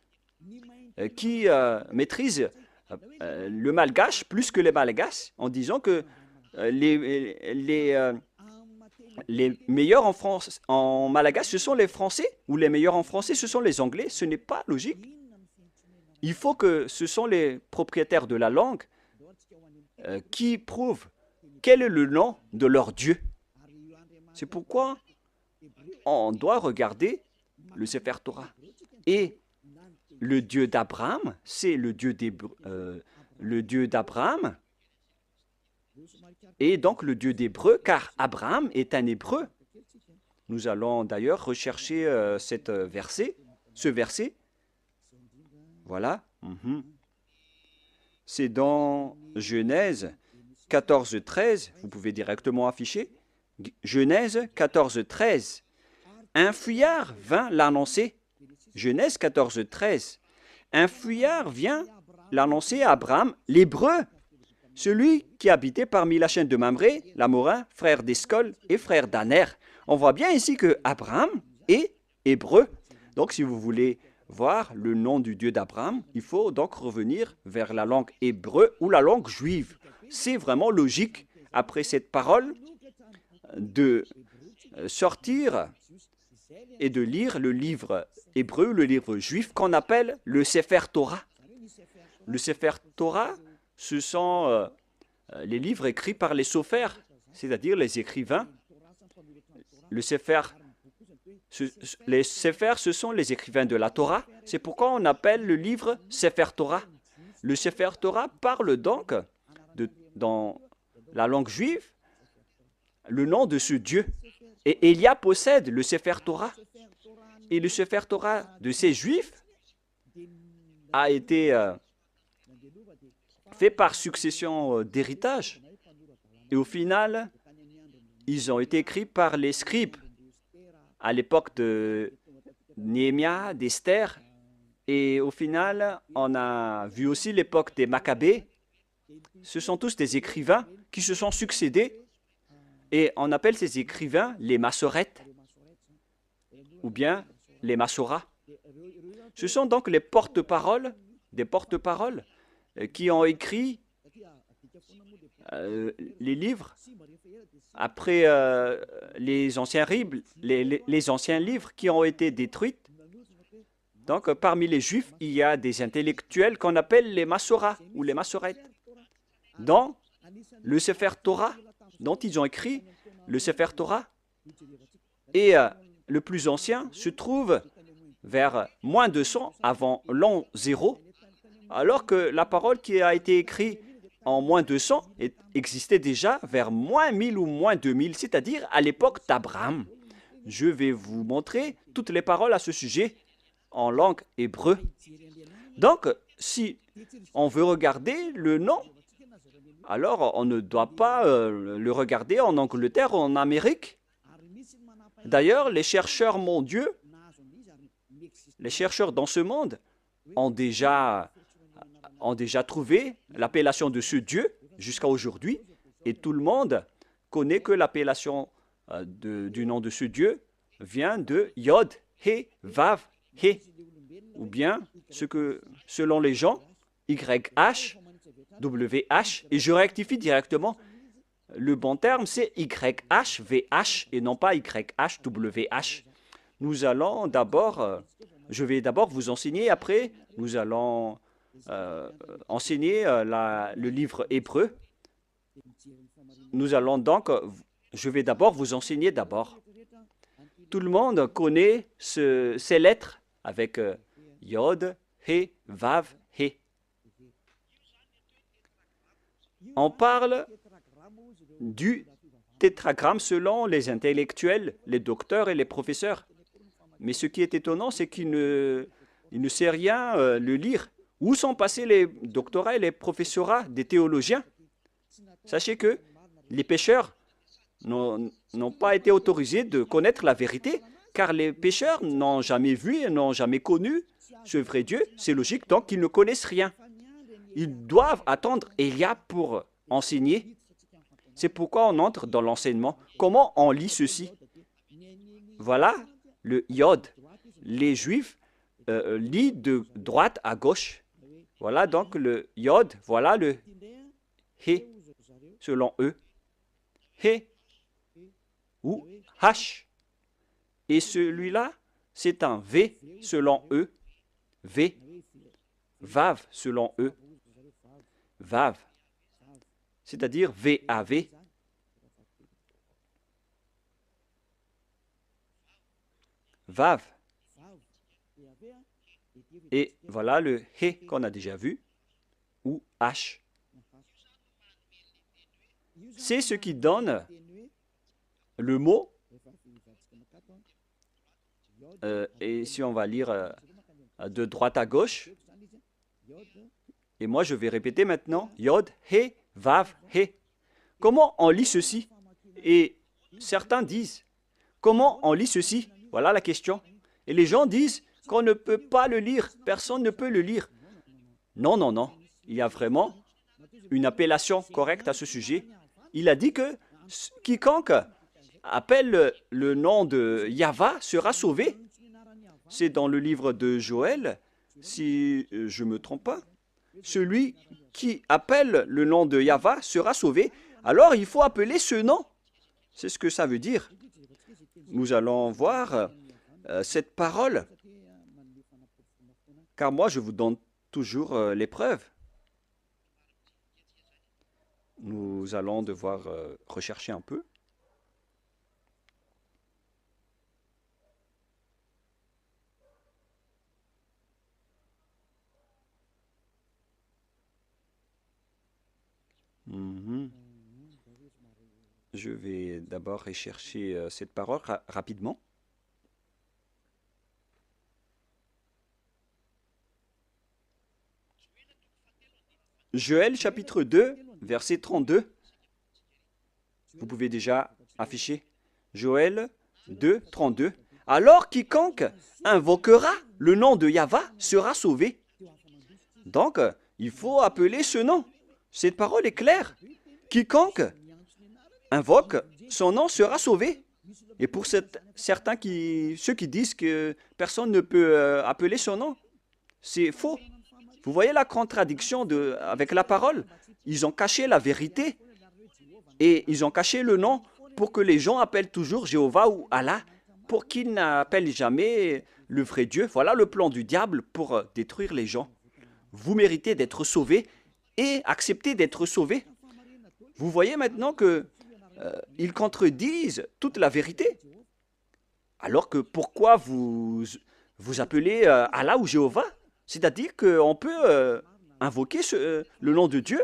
qui maîtrisent le malgache plus que les malgaches en disant que les meilleurs en malgache, ce sont les Français, ou les meilleurs en français, ce sont les Anglais. Ce n'est pas logique. Il faut que ce sont les propriétaires de la langue qui prouvent quel est le nom de leur Dieu. C'est pourquoi on doit regarder le Sefer Torah. Et le Dieu d'Abraham, c'est le Dieu d'Abraham. est donc le Dieu d'Hébreu, car Abraham est un Hébreu. Nous allons d'ailleurs rechercher ce verset. Voilà. C'est dans Genèse 14, 13. Vous pouvez directement afficher. Genèse 14, 13. Un fuyard vint l'annoncer. Genèse 14, 13. Un fuyard vient l'annoncer à Abraham, l'Hébreu, celui qui habitait parmi la chaîne de Mamré, l'Amorin, frère d'Escol et frère d'Aner. On voit bien ici que Abraham est hébreu. Donc, si vous voulez voir le nom du Dieu d'Abraham, il faut donc revenir vers la langue hébreu ou la langue juive. C'est vraiment logique, après cette parole, de sortir et de lire le livre hébreu, le livre juif qu'on appelle le Sefer Torah. Le Sefer Torah, ce sont les livres écrits par les sophères, c'est-à-dire les écrivains. Les Sefer, ce sont les écrivains de la Torah. C'est pourquoi on appelle le livre Sefer Torah. Le Sefer Torah parle donc, dans la langue juive, le nom de ce Dieu. Et Élia possède le Sefer Torah. Et le Sefer Torah de ces Juifs a été fait par succession d'héritage. Et au final, ils ont été écrits par les scribes à l'époque de Néhémia, d'Esther. Et au final, on a vu aussi l'époque des Maccabées. Ce sont tous des écrivains qui se sont succédés. Et on appelle ces écrivains les Massorètes ou bien les Massoras. Ce sont donc les porte-paroles, des porte-paroles qui ont écrit les livres après les anciens livres qui ont été détruits. Donc, parmi les Juifs, il y a des intellectuels qu'on appelle les Massoras ou les Massorètes. Dans le Sefer Torah, dont ils ont écrit le Sefer Torah, et le plus ancien se trouve vers moins 200 avant l'an 0, alors que la parole qui a été écrite en moins 200 existait déjà vers moins 1000 ou moins 2000, c'est-à-dire à l'époque d'Abraham. Je vais vous montrer toutes les paroles à ce sujet en langue hébreu. Donc, si on veut regarder le nom, alors on ne doit pas le regarder en Angleterre ou en Amérique. D'ailleurs, les chercheurs mondiaux, les chercheurs dans ce monde ont déjà trouvé l'appellation de ce Dieu jusqu'à aujourd'hui. Et tout le monde connaît que l'appellation du nom de ce Dieu vient de Yod, He, Vav, He. Ou bien, selon les gens, YH, WH, et je rectifie directement, le bon terme c'est YHVH et non pas YHWH. Nous allons d'abord, je vais d'abord vous enseigner, après nous allons enseigner le livre hébreu. Nous allons donc, je vais d'abord vous enseigner d'abord. Tout le monde connaît ces lettres avec Yod, He, Vav, He. On parle du tétragramme selon les intellectuels, les docteurs et les professeurs. Mais ce qui est étonnant, c'est qu'il ne sait rien le lire. Où sont passés les doctorats et les professorats des théologiens? Sachez que les pécheurs n'ont pas été autorisés de connaître la vérité, car les pécheurs n'ont jamais vu et n'ont jamais connu ce vrai Dieu. C'est logique, donc ils ne connaissent rien. Ils doivent attendre Élia pour enseigner. C'est pourquoi on entre dans l'enseignement. Comment on lit ceci? Voilà le Yod. Les Juifs lisent de droite à gauche. Voilà donc le Yod. Voilà le He, selon eux. He ou H. Et celui-là, c'est un V, selon eux. V. Vav, selon eux. Vav. C'est-à-dire V-A-V. Vav. Et voilà le He qu'on a déjà vu, ou H. c'est ce qui donne le mot. Et si on va lire de droite à gauche, et moi je vais répéter maintenant, Yod, He, Vav, He. Comment on lit ceci? Et certains disent, comment on lit ceci? Voilà la question. Et les gens disent qu'on ne peut pas le lire, personne ne peut le lire. Non, non, non, il y a vraiment une appellation correcte à ce sujet. Il a dit que quiconque appelle le nom de Yahva sera sauvé. C'est dans le livre de Joël, si je ne me trompe pas. Celui qui appelle le nom de Yahva sera sauvé. Alors il faut appeler ce nom. C'est ce que ça veut dire. Nous allons voir cette parole. Car moi, je vous donne toujours les preuves. Nous allons devoir rechercher un peu. Je vais d'abord rechercher cette parole rapidement. Joël chapitre 2, verset 32. Vous pouvez déjà afficher. Joël 2, 32. Alors quiconque invoquera le nom de Yahva sera sauvé. Donc, il faut appeler ce nom. Cette parole est claire. Quiconque invoque son nom sera sauvé. Et pour certains ceux qui disent que personne ne peut appeler son nom, c'est faux. Vous voyez la contradiction avec la parole? Ils ont caché la vérité et ils ont caché le nom pour que les gens appellent toujours Jéhovah ou Allah, pour qu'ils n'appellent jamais le vrai Dieu. Voilà le plan du diable pour détruire les gens. Vous méritez d'être sauvés et accepter d'être sauvés. Vous voyez maintenant qu'ils contredisent toute la vérité. Alors que pourquoi vous appelez Allah ou Jéhovah? C'est-à-dire qu'on peut invoquer le nom de Dieu.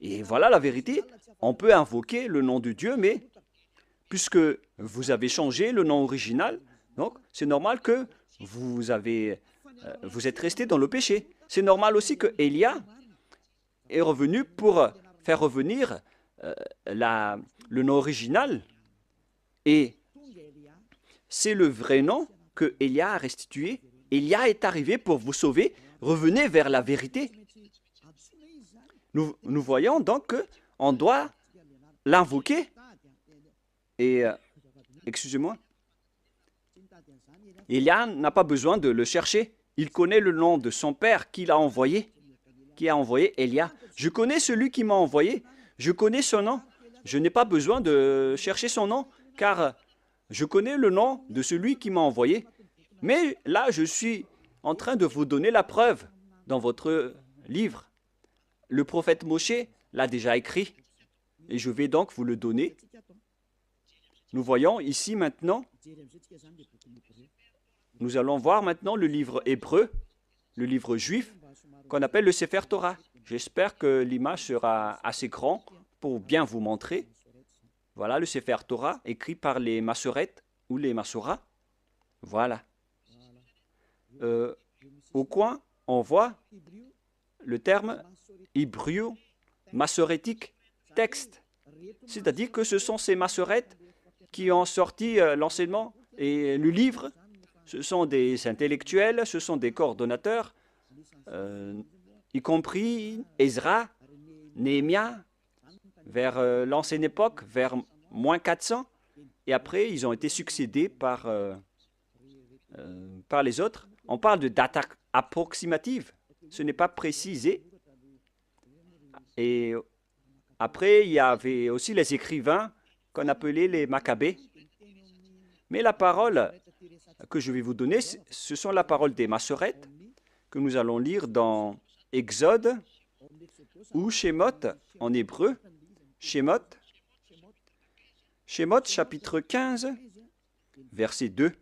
Et voilà la vérité. On peut invoquer le nom de Dieu, mais puisque vous avez changé le nom original, donc c'est normal que vous êtes resté dans le péché. C'est normal aussi que Élia est revenu pour faire revenir le nom original. Et c'est le vrai nom que Élia a restitué. Élia est arrivé pour vous sauver. Revenez vers la vérité. Nous voyons donc qu'on doit l'invoquer. Et, excusez-moi, Élia n'a pas besoin de le chercher. Il connaît le nom de son père qui a envoyé Élia. Je connais celui qui m'a envoyé. Je connais son nom. Je n'ai pas besoin de chercher son nom, car je connais le nom de celui qui m'a envoyé. Mais là, je suis en train de vous donner la preuve dans votre livre. Le prophète Moshe l'a déjà écrit, et je vais donc vous le donner. Nous voyons ici maintenant, nous allons voir maintenant le livre hébreu, le livre juif, qu'on appelle le Sefer Torah. J'espère que l'image sera assez grande pour bien vous montrer. Voilà le Sefer Torah, écrit par les Massorètes ou les Massoras. Voilà. Au coin, on voit le terme hébreu massorétique texte. C'est-à-dire que ce sont ces Massorètes qui ont sorti l'enseignement et le livre. Ce sont des intellectuels, ce sont des coordonnateurs, y compris Ezra, Néhémia, vers l'ancienne époque, vers moins 400. Et après, ils ont été succédés par les autres. On parle de date approximative. Ce n'est pas précisé. Et après, il y avait aussi les écrivains qu'on appelait les Maccabées. Mais la parole que je vais vous donner, ce sont la parole des Massorètes que nous allons lire dans Exode ou Shemot en hébreu. Shemot chapitre 15, verset 2.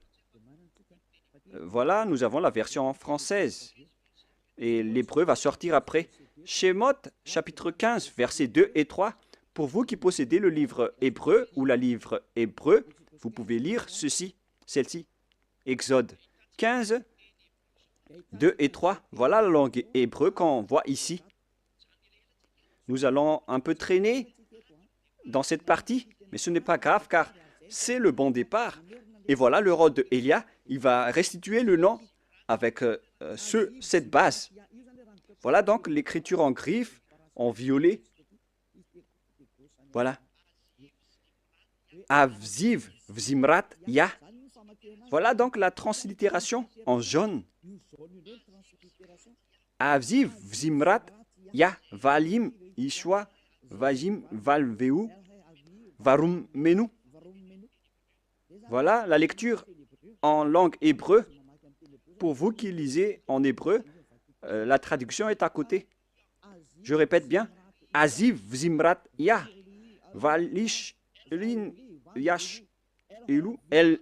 Voilà, nous avons la version française. Et l'hébreu va sortir après. Shemot chapitre 15, verset 2 et 3. Pour vous qui possédez le livre hébreu ou la livre hébreu, vous pouvez lire celle-ci. Exode 15, 2 et 3. Voilà la langue hébreu qu'on voit ici. Nous allons un peu traîner dans cette partie, mais ce n'est pas grave car c'est le bon départ. Et voilà le rôle de Elia, il va restituer le nom avec cette base. Voilà donc l'écriture en griffe, en violet. Voilà. Avziv, Vzimrat, Ya. Voilà donc la translittération en jaune. Avziv, Vzimrat, Ya, Valim, Ishwa, Vajim, Valveu, Varum, Menu. Voilà la lecture en langue hébreu. Pour vous qui lisez en hébreu, la traduction est à côté. Je répète bien. Aziv, Vzimrat, Ya, Valish, Lin, Yash, Elu, El,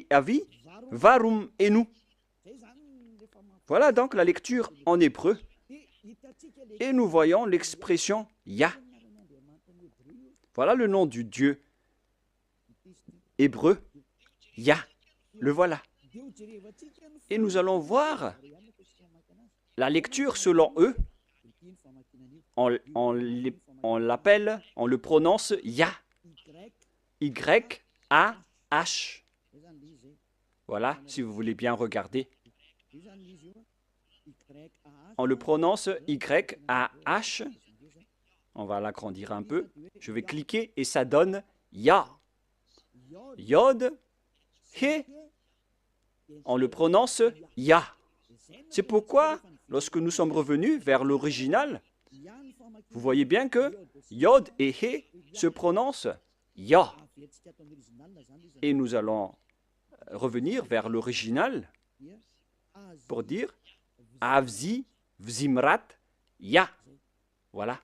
Avi, Varum, Enu. Voilà donc la lecture en hébreu. Et nous voyons l'expression Ya. Voilà le nom du Dieu hébreu. Ya. Le voilà. Et nous allons voir la lecture selon eux. On l'appelle, on le prononce Ya. Y-A-H. Voilà, si vous voulez bien regarder. On le prononce Y-A-H. On va l'agrandir un peu. Je vais cliquer et ça donne Ya. Yod, He. On le prononce Ya. C'est pourquoi, lorsque nous sommes revenus vers l'original, vous voyez bien que Yod et He se prononcent Ya. Et nous allons revenir vers l'original pour dire Avzi, Vzimrat, Ya. Voilà.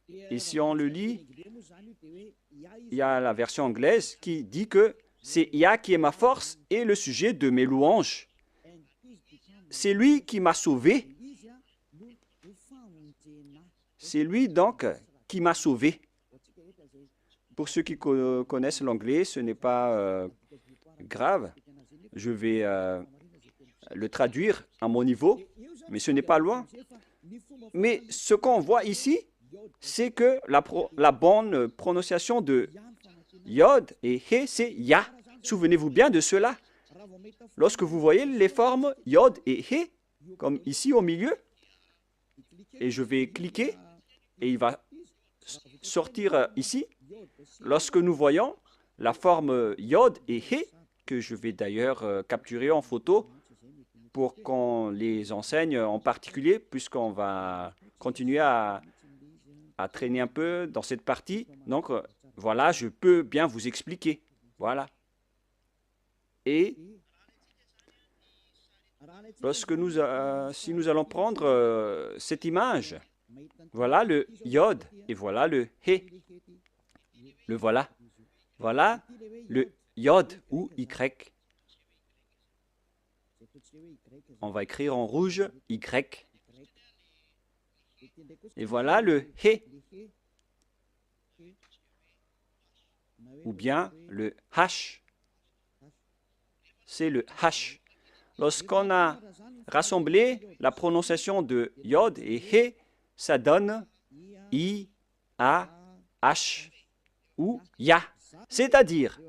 Et si on le lit, il y a la version anglaise qui dit que c'est Ya qui est ma force et le sujet de mes louanges. C'est lui qui m'a sauvé. C'est lui donc qui m'a sauvé. Pour ceux qui connaissent l'anglais, ce n'est pas grave. Je vais le traduire à mon niveau, mais ce n'est pas loin. Mais ce qu'on voit ici, c'est que la bonne prononciation de Yod et He, c'est Ya. Souvenez-vous bien de cela. Lorsque vous voyez les formes Yod et He, comme ici au milieu, et je vais cliquer, et il va sortir ici. Lorsque nous voyons la forme Yod et He, que je vais d'ailleurs capturer en photo pour qu'on les enseigne en particulier, puisqu'on va continuer à traîner un peu dans cette partie. Donc, voilà, je peux bien vous expliquer. Voilà. Et lorsque si nous allons prendre cette image, voilà le Yod et voilà le He. Le voilà. Voilà le Yod ou Y. On va écrire en rouge Y. Et voilà le He. Ou bien le H. C'est le H. Lorsqu'on a rassemblé la prononciation de Yod et He, ça donne I, A, H ou Ya. C'est-à-dire,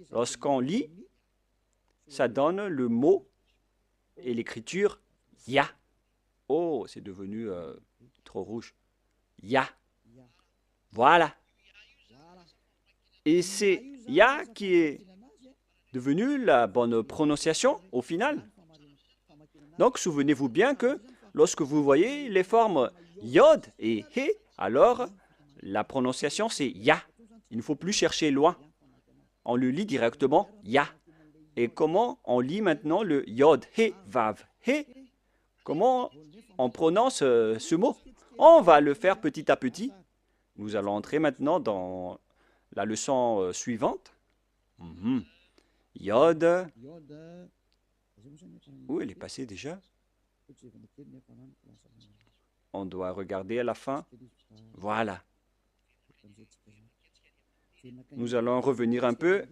lorsqu'on lit, ça donne le mot et l'écriture Ya. Oh, c'est devenu trop rouge. Ya. Voilà. Et c'est Ya qui est devenu la bonne prononciation au final. Donc, souvenez-vous bien que lorsque vous voyez les formes Yod et He, alors la prononciation c'est Ya. Il ne faut plus chercher loin. On le lit directement Ya. Et comment on lit maintenant le Yod, He, Vav, He? Comment on prononce ce mot? On va le faire petit à petit. Nous allons entrer maintenant dans la leçon suivante. Yod. Où elle est passée déjà? on doit regarder à la fin. Voilà. Nous allons revenir un peu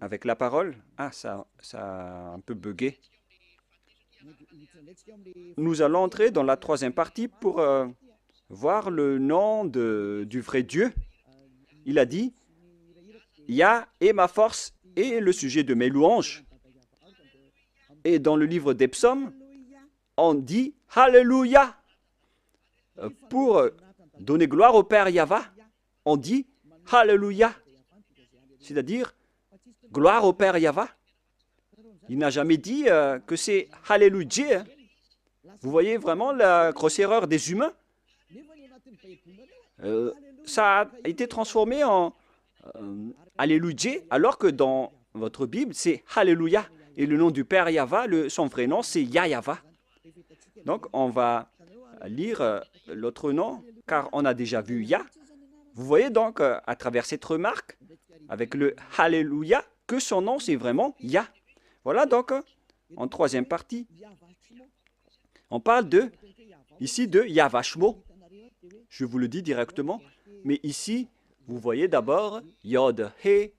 avec la parole. Ah, ça a un peu bugué. Nous allons entrer dans la troisième partie pour voir le nom du vrai Dieu. Il a dit, Yah est ma force et le sujet de mes louanges. Et dans le livre des psaumes, on dit Alléluia. Pour donner gloire au Père Yahva, on dit Alléluia. C'est-à-dire gloire au Père Yahva. Il n'a jamais dit que c'est Alléluia. Vous voyez vraiment la grosse erreur des humains. Ça a été transformé en Alléluia, alors que dans votre Bible, c'est Alléluia. Et le nom du Père Yahva, son vrai nom, c'est Yahva. Donc, on va lire l'autre nom, car on a déjà vu Yah. Vous voyez donc, à travers cette remarque, avec le Alléluia, que son nom, c'est vraiment Yah. Voilà donc, en troisième partie, on parle ici de Yahva Shmo. Je vous le dis directement, mais ici, vous voyez d'abord Yod, He.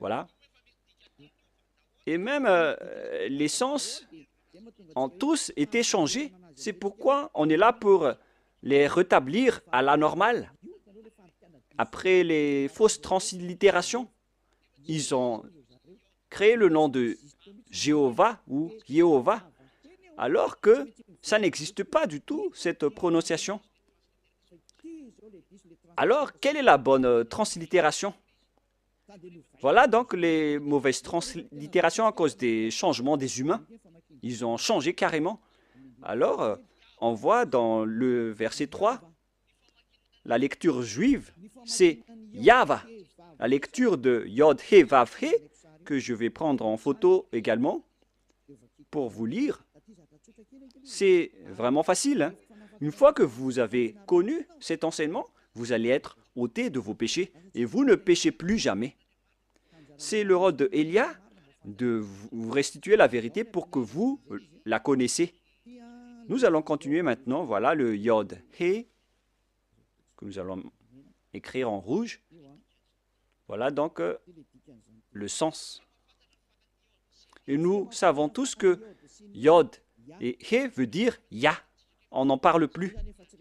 Voilà. Et même les sens ont tous été changés. C'est pourquoi on est là pour les rétablir à la normale. Après les fausses translittérations, ils ont créé le nom de Jéhovah ou Yehovah, alors que ça n'existe pas du tout, cette prononciation. Alors, quelle est la bonne translittération? Voilà donc les mauvaises translittérations à cause des changements des humains. Ils ont changé carrément. Alors, on voit dans le verset 3, la lecture juive, c'est Yahva. La lecture de Yod He Vav He, que je vais prendre en photo également pour vous lire, c'est vraiment facile. Hein? Une fois que vous avez connu cet enseignement, vous allez être ôté de vos péchés et vous ne péchez plus jamais. C'est le rôle de Elia de vous restituer la vérité pour que vous la connaissez. Nous allons continuer maintenant. Voilà le Yod He que nous allons écrire en rouge. Voilà donc le sens. Et nous savons tous que Yod et He veut dire Yah. On n'en parle plus.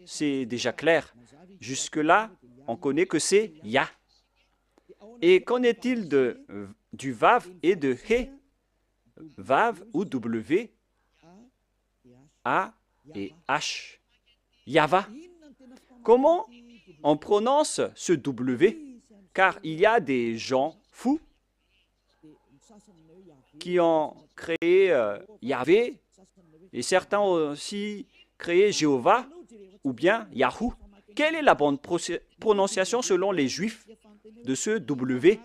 C'est déjà clair. Jusque-là, on connaît que c'est Yah. Et qu'en est-il du Vav et de He? Vav ou W, A et H. Yahva. Comment on prononce ce W? Car il y a des gens fous qui ont créé Yahvé et certains ont aussi créé Jéhovah ou bien Yahou. Quelle est la bonne prononciation selon les Juifs de ce W?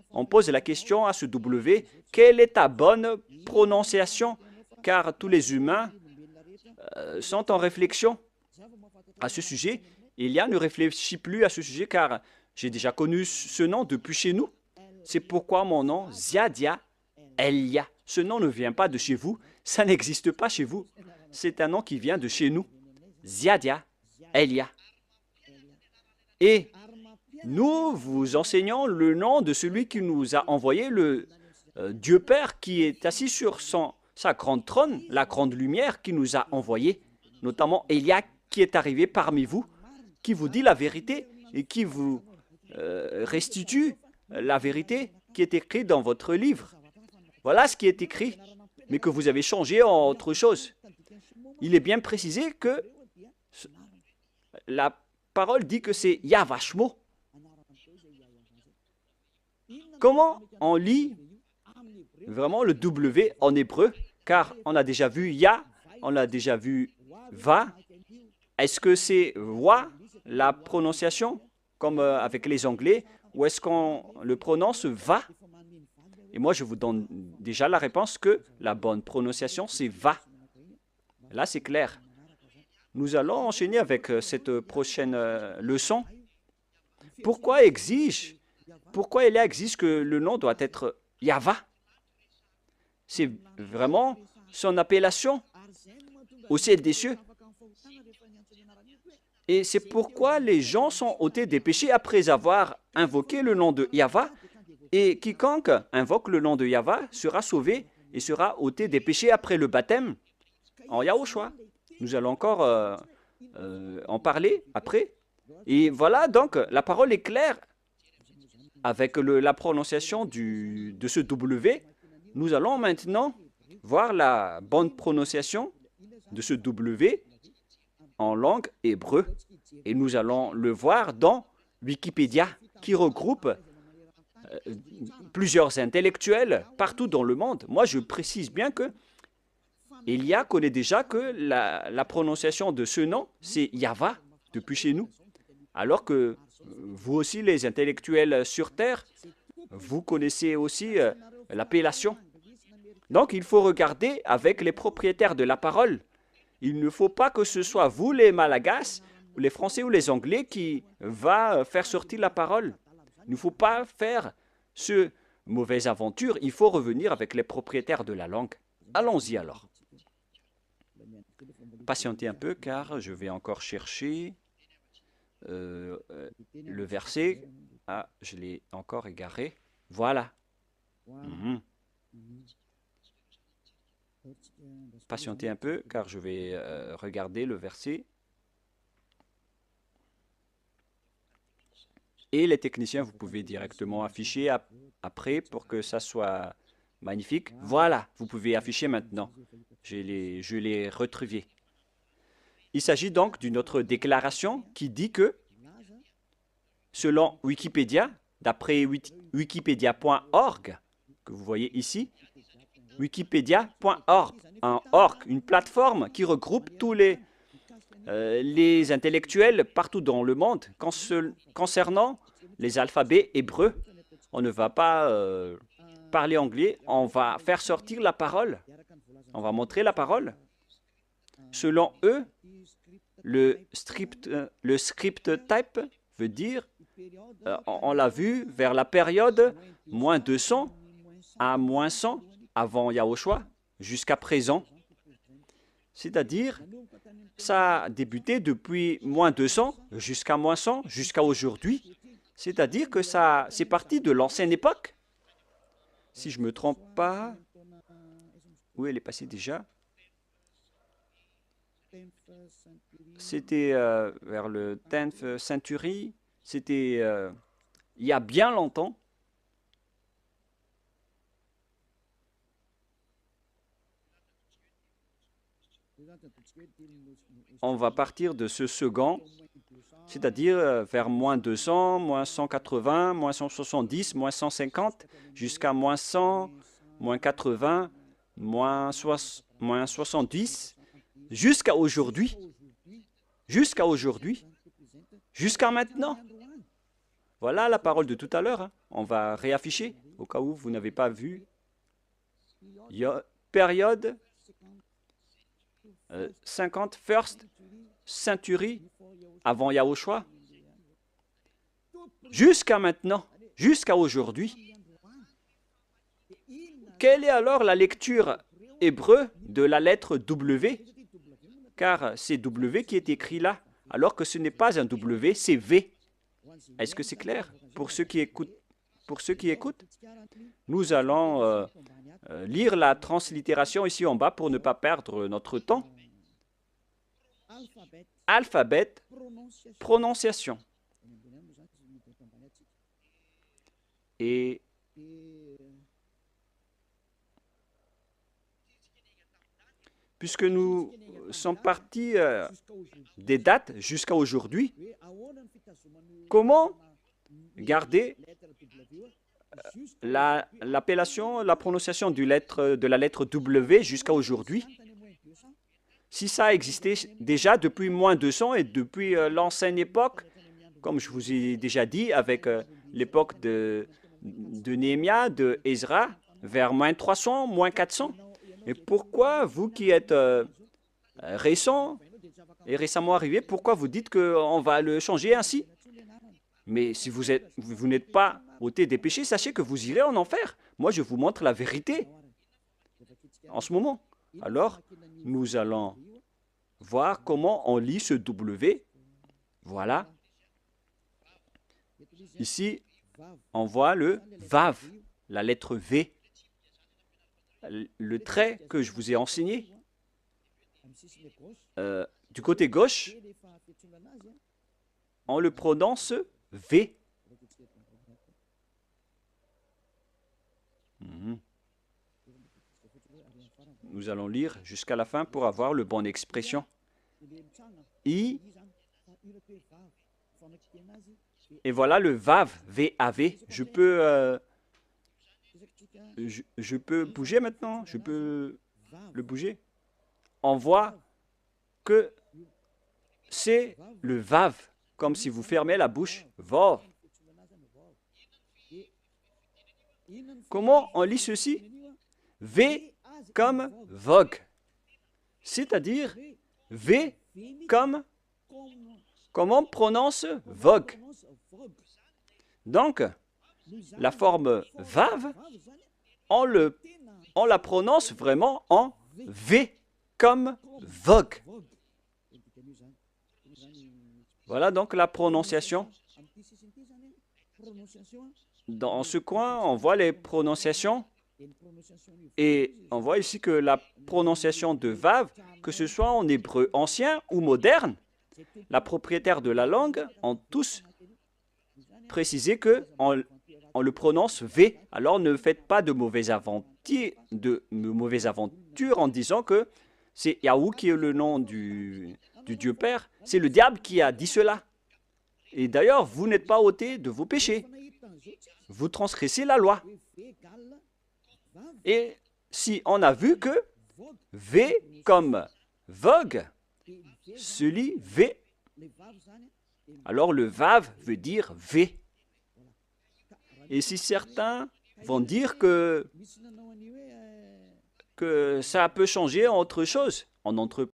On pose la question à ce W, quelle est ta bonne prononciation? Car tous les humains sont en réflexion à ce sujet. Elia ne réfléchit plus à ce sujet car j'ai déjà connu ce nom depuis chez nous. C'est pourquoi mon nom, Ziadia Elia. Ce nom ne vient pas de chez vous, ça n'existe pas chez vous. C'est un nom qui vient de chez nous. Ziadia Elia. Et nous vous enseignons le nom de celui qui nous a envoyé, le Dieu Père qui est assis sur sa grande trône, la grande lumière qui nous a envoyé, notamment Elia qui est arrivé parmi vous, qui vous dit la vérité et qui vous restitue la vérité qui est écrite dans votre livre. Voilà ce qui est écrit, mais que vous avez changé en autre chose. Il est bien précisé que la parole dit que c'est Yahva Shmo. Comment on lit vraiment le W en hébreu? Car on a déjà vu Yah, on a déjà vu Va. Est-ce que c'est Wa, la prononciation, comme avec les Anglais, ou est-ce qu'on le prononce Va? Et moi, je vous donne déjà la réponse que la bonne prononciation, c'est Va. Là, c'est clair. Nous allons enchaîner avec cette prochaine leçon. Pourquoi Elia exige que le nom doit être Yahva? C'est vraiment son appellation. au ciel des cieux. Et c'est pourquoi les gens sont ôtés des péchés après avoir invoqué le nom de Yahva. Et quiconque invoque le nom de Yahva sera sauvé et sera ôté des péchés après le baptême en Yahushua. Nous allons encore en parler après. Et voilà, donc, la parole est claire. Avec la prononciation de ce W, nous allons maintenant voir la bonne prononciation de ce W en langue hébreu. Et nous allons le voir dans Wikipédia, qui regroupe plusieurs intellectuels partout dans le monde. Moi, je précise bien que Elia connaît déjà que la prononciation de ce nom, c'est Yahva, depuis chez nous. Alors que vous aussi, les intellectuels sur Terre, vous connaissez aussi l'appellation. Donc, il faut regarder avec les propriétaires de la parole. Il ne faut pas que ce soit vous, les Malagasy, les Français ou les Anglais, qui va faire sortir la parole. Il ne faut pas faire ce mauvaise aventure. Il faut revenir avec les propriétaires de la langue. Allons-y alors. Patientez un peu, car je vais encore chercher le verset. Ah, je l'ai encore égaré. Voilà. Patientez un peu, car je vais regarder le verset. Et les techniciens, vous pouvez directement afficher après pour que ça soit magnifique. Voilà, vous pouvez afficher maintenant. Je l'ai retrouvé. Il s'agit donc d'une autre déclaration qui dit que, selon Wikipédia, d'après wikipedia.org, que vous voyez ici, wikipedia.org, une plateforme qui regroupe tous les intellectuels partout dans le monde concernant les alphabets hébreux. On ne va pas parler anglais, on va faire sortir la parole. On va montrer la parole. Selon eux, le script type veut dire, on l'a vu, vers la période moins 200 à moins 100 avant Yahushua jusqu'à présent. C'est-à-dire, ça a débuté depuis moins 200 jusqu'à moins 100, jusqu'à aujourd'hui. C'est-à-dire que c'est parti de l'ancienne époque. Si je ne me trompe pas, où elle est passée déjà? C'était vers le 10th century. C'était il y a bien longtemps. On va partir de ce second, c'est-à-dire vers moins 200, moins 180, moins 170, moins 150, jusqu'à moins 100, moins 80, moins 70, jusqu'à aujourd'hui, jusqu'à maintenant. Voilà la parole de tout à l'heure. On va réafficher, au cas où vous n'avez pas vu. Période 50 first century avant Yahushua, jusqu'à maintenant, jusqu'à aujourd'hui. Quelle est alors la lecture hébreu de la lettre W? Car c'est W qui est écrit là, alors que ce n'est pas un W, c'est V. Est-ce que c'est clair pour ceux qui écoutent? Nous allons lire la translittération ici en bas pour ne pas perdre notre temps. Alphabet, prononciation. Et puisque nous sommes partis des dates jusqu'à aujourd'hui, comment garder l'appellation, la prononciation de la lettre W jusqu'à aujourd'hui? Si ça existait déjà depuis moins 200 et depuis l'ancienne époque, comme je vous ai déjà dit, avec l'époque de Néhémia, de Ezra, vers moins 300, moins 400. Et pourquoi, vous qui êtes récent et récemment arrivé, pourquoi vous dites qu'on va le changer ainsi? Mais si vous n'êtes pas ôté des péchés, sachez que vous irez en enfer. Moi, je vous montre la vérité en ce moment. Alors, nous allons voir comment on lit ce W. Voilà. Ici, on voit le Vav, la lettre V. Le trait que je vous ai enseigné, du côté gauche, on le prononce V. Nous allons lire jusqu'à la fin pour avoir le bonne expression. I. Et voilà le Vav, V-A-V. Je peux bouger maintenant. Je peux le bouger. On voit que c'est le Vav, comme si vous fermez la bouche. Vav. Comment on lit ceci? V comme vogue, c'est-à-dire V comme comment on prononce vogue. Donc, la forme Vav, on la prononce vraiment en V comme vogue. Voilà donc la prononciation. Dans ce coin, on voit les prononciations. Et on voit ici que la prononciation de Vav, que ce soit en hébreu ancien ou moderne, la propriétaire de la langue ont tous précisé qu'on le prononce V. Alors ne faites pas de mauvaises aventures en disant que c'est Yahou qui est le nom du Dieu Père. C'est le diable qui a dit cela. Et d'ailleurs, vous n'êtes pas ôté de vos péchés. Vous transgressez la loi. Et si on a vu que V comme vogue se lit V, alors le Vav veut dire V. Et si certains vont dire que ça peut changer en autre chose, en autre